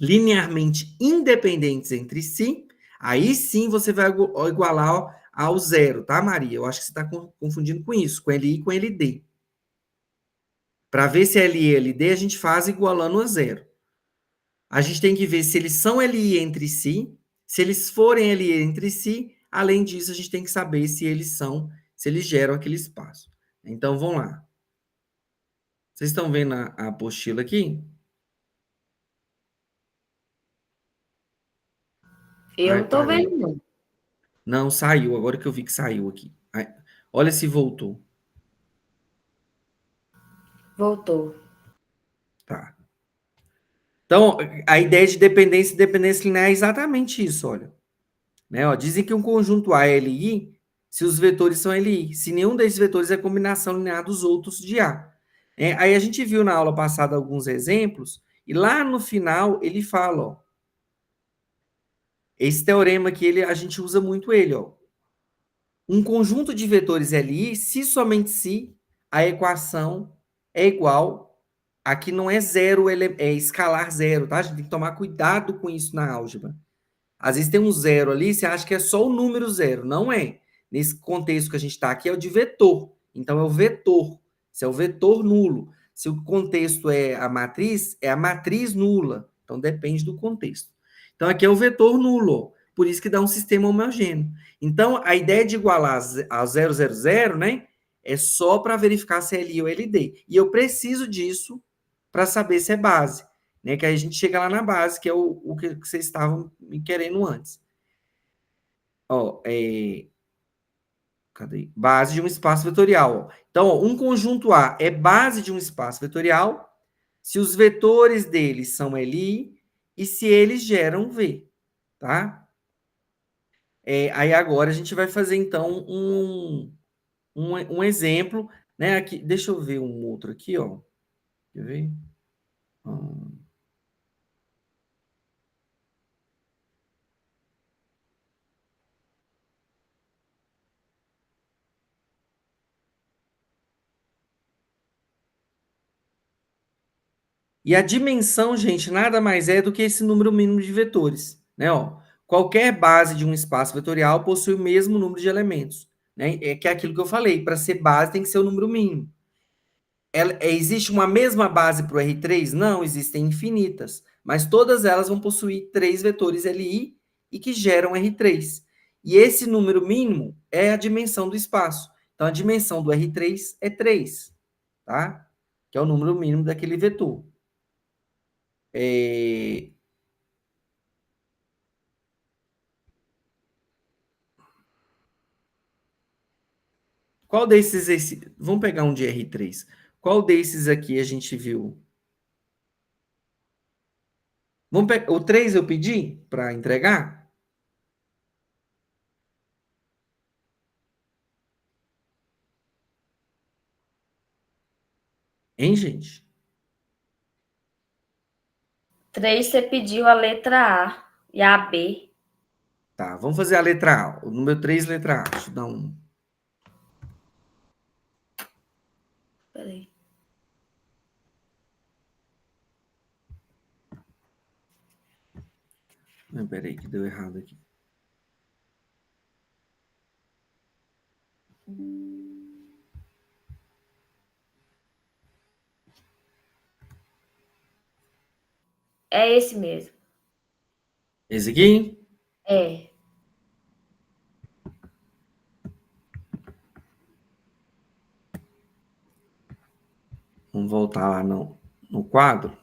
linearmente independentes entre si. Aí sim você vai igualar ao zero, tá, Maria? Eu acho que você está confundindo com isso, com LI e com LD. Para ver se é LI e LD, a gente faz igualando a zero. A gente tem que ver se eles são LI entre si. Se eles forem LI entre si, além disso, a gente tem que saber se eles geram aquele espaço. Então, vamos lá. Vocês estão vendo a apostila aqui?
Eu
Ai,
não tô
parei.
vendo, não.
Não, saiu. Agora que eu vi que saiu aqui. Ai, olha se voltou.
Voltou.
Tá. Então, a ideia de dependência e dependência linear é exatamente isso, olha. Né, ó, dizem que um conjunto A é LI se os vetores são LI, se nenhum desses vetores é combinação linear dos outros de A. Aí a gente viu na aula passada alguns exemplos, e lá no final ele fala, ó, esse teorema aqui, a gente usa muito ele, ó. Um conjunto de vetores LI, se somente se a equação é igual, aqui não é zero, é escalar zero, tá? A gente tem que tomar cuidado com isso na álgebra. Às vezes tem um zero ali, você acha que é só o número zero. Não é. nesse contexto que a gente está aqui, é o de vetor. Então, é o vetor. Isso é o vetor nulo. Se o contexto é a matriz nula. Então, depende do contexto. Então, aqui é o vetor nulo. Por isso que dá um sistema homogêneo. Então, a ideia de igualar a 000, né, é só para verificar se é LI ou LD. E eu preciso disso para saber se é base. Né, que aí a gente chega lá na base, que é o que vocês estavam me querendo antes. Ó, cadê? Base de um espaço vetorial. Ó. Então, ó, um conjunto A é base de um espaço vetorial se os vetores deles são LI e se eles geram V, tá? Aí agora a gente vai fazer, então, um exemplo, né? Aqui, deixa eu ver um outro aqui, ó. Quer ver? E a dimensão, gente, nada mais é do que esse número mínimo de vetores, né? Ó, qualquer base de um espaço vetorial possui o mesmo número de elementos, né? É que é aquilo que eu falei, para ser base tem que ser o número mínimo. Existe uma mesma base para o R3? Não, existem infinitas, mas todas elas vão possuir 3 vetores LI e que geram R3. E esse número mínimo é a dimensão do espaço. Então, a dimensão do R3 é 3, tá? Que é o número mínimo daquele vetor. Qual desses... Vamos pegar um de R3. Qual desses aqui a gente viu? O 3 eu pedi para entregar? Hein, gente?
3 você pediu a letra A e a B.
Tá, vamos fazer a letra A. O número 3, letra A. Deixa eu dar um...
Peraí.
Peraí, que deu errado aqui.
É esse mesmo.
Esse aqui?
É.
Vamos voltar lá no quadro.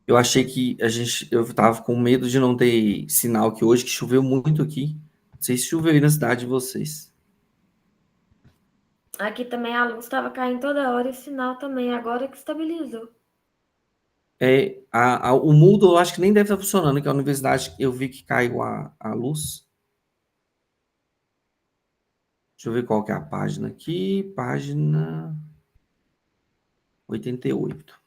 Eu achei que eu tava com medo de não ter sinal aqui hoje, que choveu muito aqui. Não sei se choveu aí na cidade de vocês.
Aqui também a luz estava caindo toda hora e o sinal também, agora que estabilizou.
O Moodle eu acho que nem deve estar funcionando, que a universidade eu vi que caiu a luz. Deixa eu ver qual que é a página aqui. Página 88.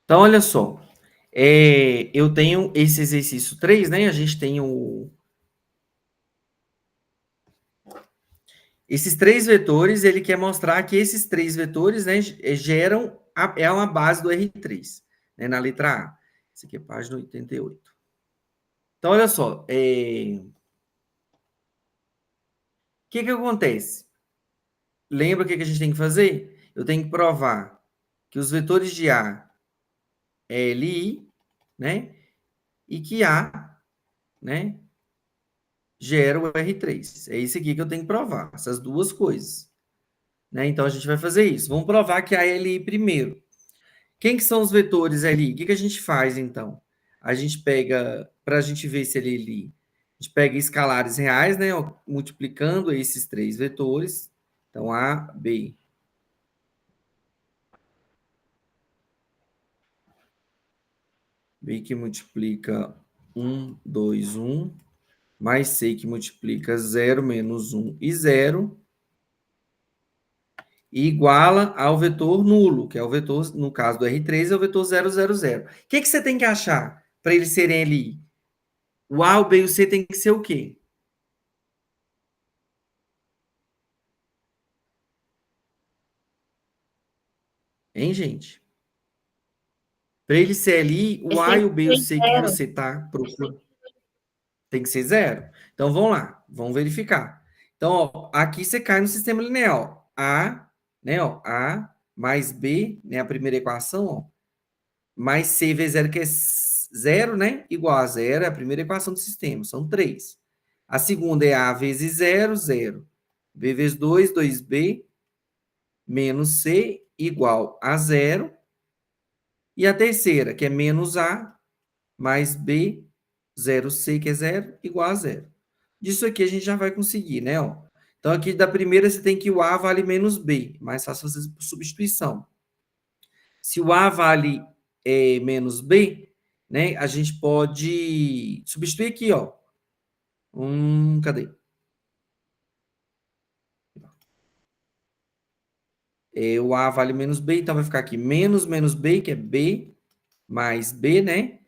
Então, olha só. Eu tenho esse exercício 3, né? A gente tem esses 3 vetores, ele quer mostrar que esses 3 vetores, né, geram uma base do R3, né, na letra A. Essa aqui é a página 88. Então, olha só. O que acontece? Lembra o que a gente tem que fazer? Eu tenho que provar que os vetores de A é LI, né? E que A, né, gera o R3. É isso aqui que eu tenho que provar, essas duas coisas. Né? Então, a gente vai fazer isso. Vamos provar que a é LI primeiro. O Quem que são os vetores ali? O que a gente faz, então? A gente pega, para a gente ver se ele ali, a gente pega escalares reais, né? Ó, multiplicando esses três vetores. Então, A, B. B que multiplica 1, 2, 1. Mais C que multiplica 0, menos 1 e 0. E iguala ao vetor nulo, que é o vetor, no caso do R3, é o vetor 0, 0, 0. O que você tem que achar para eles serem ali? O A, o B e o C tem que ser o quê? Hein, gente? Para ele ser ali, o
Eles
A
têm
e
que
o B e o
ser
C que
zero.
você está procurando tem que ser zero. Então vamos lá, vamos verificar. Então, ó, aqui você cai no sistema linear. Ó. A, né, ó, A mais B, né, a primeira equação, ó, mais C vezes zero, que é zero, né? Igual a zero, é a primeira equação do sistema, são três. A segunda é A vezes zero, zero. B vezes 2, 2B, menos C, igual a zero. E a terceira, que é menos A, mais B, 0C, que é zero, igual a zero. Disso aqui a gente já vai conseguir, né? Ó. Então, aqui da primeira você tem que o A vale menos B. Mais fácil fazer por substituição. Se o A vale menos B, né? A gente pode substituir aqui, ó. Cadê? O A vale menos B, então vai ficar aqui menos menos B, que é B, mais B, né?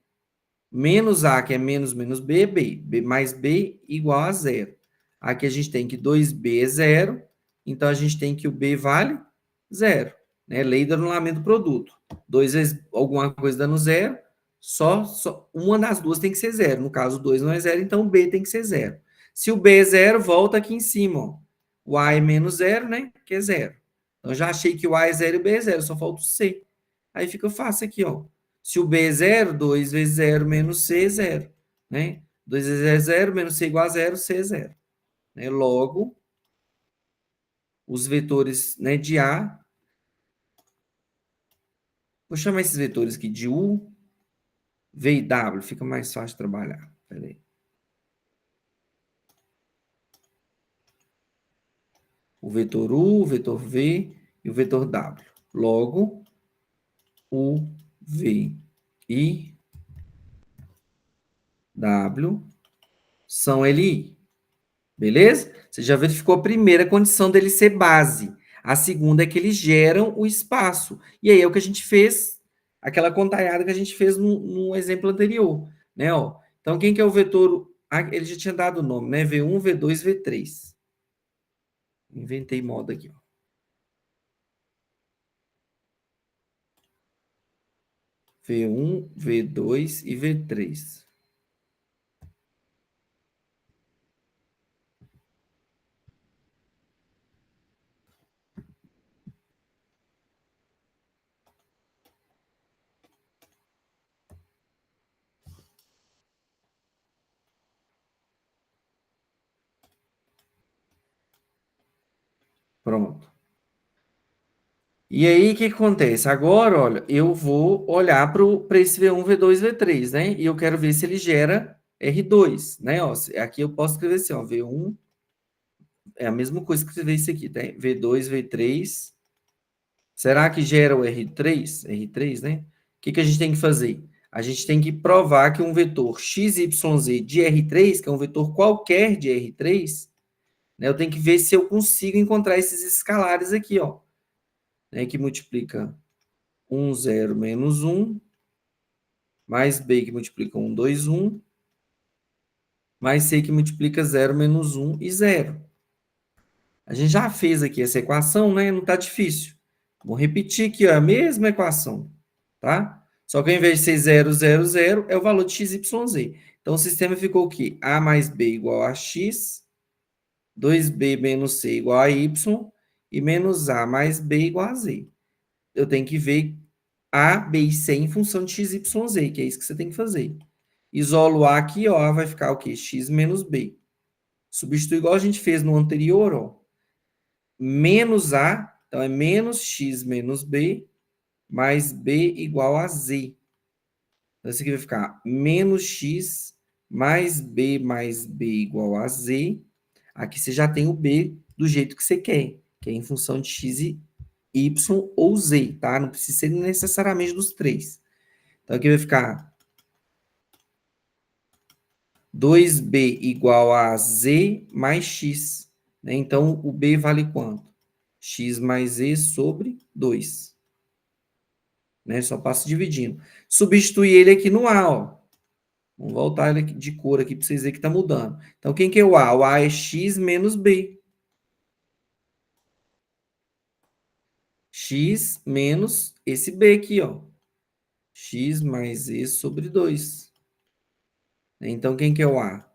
Menos A, que é menos menos B, B. B mais B igual a zero. Aqui a gente tem que 2B é zero, então a gente tem que o B vale zero. Né? Lei do anulamento do produto. 2 vezes alguma coisa dando zero, só uma das duas tem que ser zero. No caso, 2 não é zero, então o B tem que ser zero. Se o B é zero, volta aqui em cima. Ó. O A é menos zero, né? Que é zero. Então, já achei que o A é zero e o B é zero, só falta o C. Aí fica fácil aqui, ó. Se o B é zero, 2 vezes zero menos C é zero. Né? 2 vezes zero é zero, menos C igual a zero, C é zero. Né? Logo, os vetores, né, de A, vou chamar esses vetores aqui de U, V e W, fica mais fácil de trabalhar. Peraí. O vetor U, o vetor V e o vetor W. Logo, U, V e W são LI. Beleza? Você já verificou a primeira condição dele ser base. A segunda é que eles geram o espaço. E aí é o que a gente fez, aquela contalhada que a gente fez no exemplo anterior. Né? Ó, então, quem que é o vetor? Ele já tinha dado o nome, né? V1, V2, V3. Inventei moda aqui. Ó. V1, V2 e V3. Pronto. E aí, o que acontece? Agora, olha, eu vou olhar para esse V1, V2, V3, né? E eu quero ver se ele gera R2, né? Ó, aqui eu posso escrever assim, ó, V1 é a mesma coisa que escrever isso aqui, tá? V2, V3. Será que gera o R3? R3, né? O que a gente tem que fazer? A gente tem que provar que um vetor XYZ de R3, que é um vetor qualquer de R3, né? Eu tenho que ver se eu consigo encontrar esses escalares aqui, ó. Né, que multiplica 1, 0, menos 1, mais B que multiplica 1, 2, 1, mais C que multiplica 0, menos 1 e 0. A gente já fez aqui essa equação, né? Não está difícil. Vou repetir aqui ó, a mesma equação, tá? Só que ao invés de ser 0, 0, 0, é o valor de x, y, z. Então, o sistema ficou aqui, A mais B igual a x, 2B menos C igual a y, e menos A mais B igual a z. Eu tenho que ver A, B e C em função de x, y, z, que é isso que você tem que fazer. Isolo A aqui, ó, vai ficar o quê? X menos B. Substitui igual a gente fez no anterior, ó. Menos A, então é menos x menos B, mais B igual a Z. Então, isso aqui vai ficar menos X mais B igual a Z. Aqui você já tem o B do jeito que você quer, que é em função de X e Y ou Z, tá? Não precisa ser necessariamente dos três. Então, aqui vai ficar 2B igual a Z mais X. Né? Então, o B vale quanto? X mais Z sobre 2. Né? Só passo dividindo. Substituir ele aqui no A, ó. Vamos voltar ele de cor aqui para vocês verem que está mudando. Então, quem que é o A? O A é X menos B. X menos esse B aqui, ó. X mais E sobre 2. Então, quem que é o A?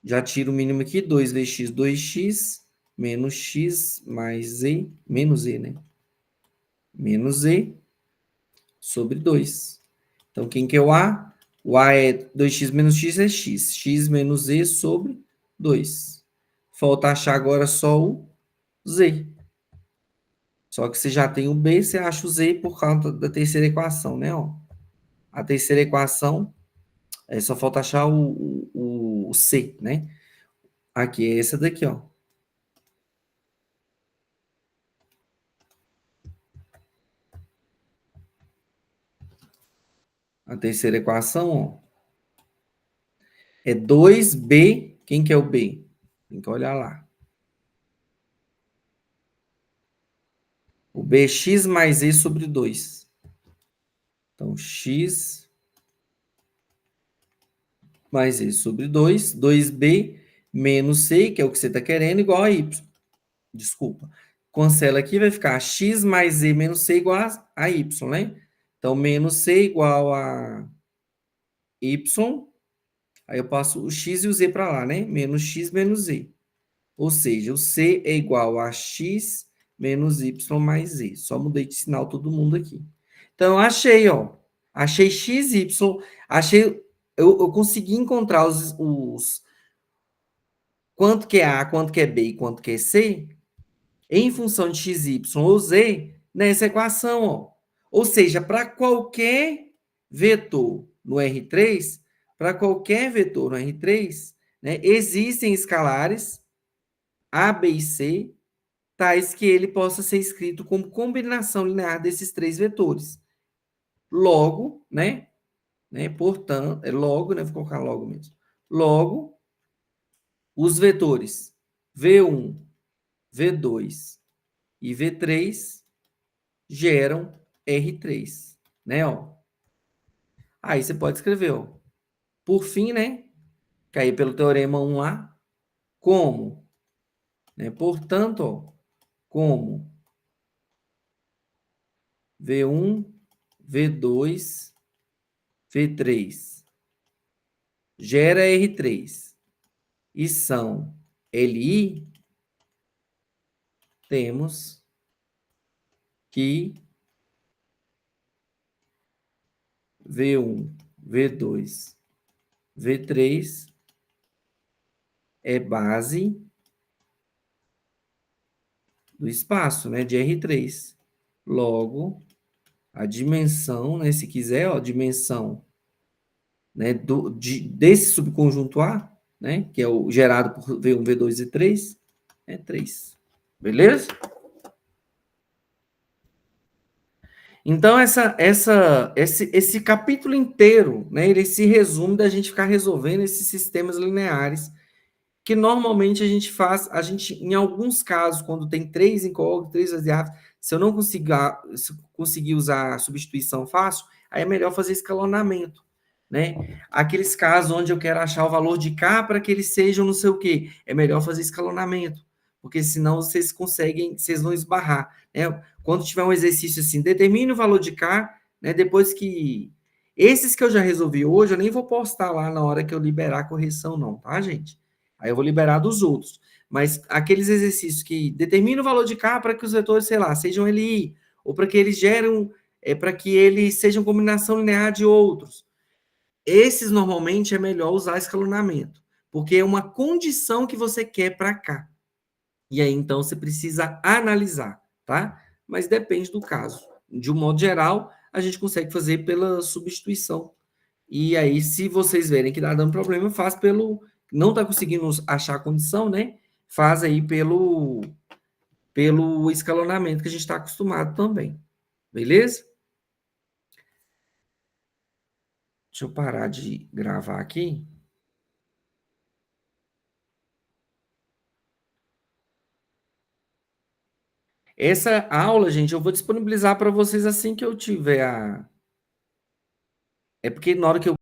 Já tiro o mínimo aqui, 2 vezes X, 2x, menos X mais E, menos E, né? Menos E sobre 2. Então, quem que é o A? O A é 2x menos X é X. X menos E sobre 2. Falta achar agora só o Z. Só que você já tem o B, você acha o Z por causa da terceira equação, né? Ó, a terceira equação, só falta achar o C, né? Aqui é essa daqui, ó. A terceira equação, ó, é 2B. Quem que é o B? Tem que olhar lá. O B é X mais E sobre 2. Então, X mais E sobre 2. 2B menos C, que é o que você está querendo, igual a Y. Desculpa. Cancela aqui, vai ficar X mais E menos C igual a Y, né? Então, menos C igual a Y. Aí eu passo o X e o Z para lá, né? Menos X menos Z. Ou seja, o C é igual a X menos Y mais Z. Só mudei de sinal todo mundo aqui. Então, achei, ó. Achei X, Y. Achei... Eu consegui encontrar quanto que é A, quanto que é B e quanto que é C em função de x, y ou z nessa equação. Ó. Ou seja, para qualquer vetor no R3, né, existem escalares A, B e C, tais que ele possa ser escrito como combinação linear desses três vetores. Logo, portanto, logo, vou colocar logo mesmo. Logo, os vetores V1, V2 e V3 geram R3, né, ó. Aí você pode escrever, ó. Por fim, né, cair pelo teorema 1 lá, como, né, portanto, ó, como V1, V2, V3 gera R3 e são LI, temos que V1, V2, V3 é base do espaço, né, de R3. Logo, a dimensão, né, se quiser, ó, dimensão, né, desse subconjunto A, né, que é o gerado por V1, V2 e 3, é 3. Beleza? Então, esse capítulo inteiro, né, ele se resume da gente ficar resolvendo esses sistemas lineares que normalmente a gente faz, em alguns casos, quando tem três incógnitos, três variáveis, se eu não conseguir usar substituição fácil, aí é melhor fazer escalonamento, né? Aqueles casos onde eu quero achar o valor de K para que eles sejam não sei o quê, é melhor fazer escalonamento, porque senão vocês vão esbarrar, né? Quando tiver um exercício assim, determine o valor de K, né? Depois que... Esses que eu já resolvi hoje, eu nem vou postar lá na hora que eu liberar a correção, não, tá, gente? Aí eu vou liberar dos outros. Mas aqueles exercícios que determinam o valor de K para que os vetores, sei lá, sejam LI, ou para que eles para que eles sejam combinação linear de outros. Esses, normalmente, é melhor usar escalonamento, porque é uma condição que você quer para cá. E aí, então, você precisa analisar, tá? Mas depende do caso. de um modo geral, a gente consegue fazer pela substituição. E aí, se vocês verem que está dando problema, faz pelo... Não está conseguindo achar a condição, né? Faz aí pelo escalonamento que a gente está acostumado também. Beleza? Deixa eu parar de gravar aqui. Essa aula, gente, eu vou disponibilizar para vocês assim que eu tiver a... É porque na hora que eu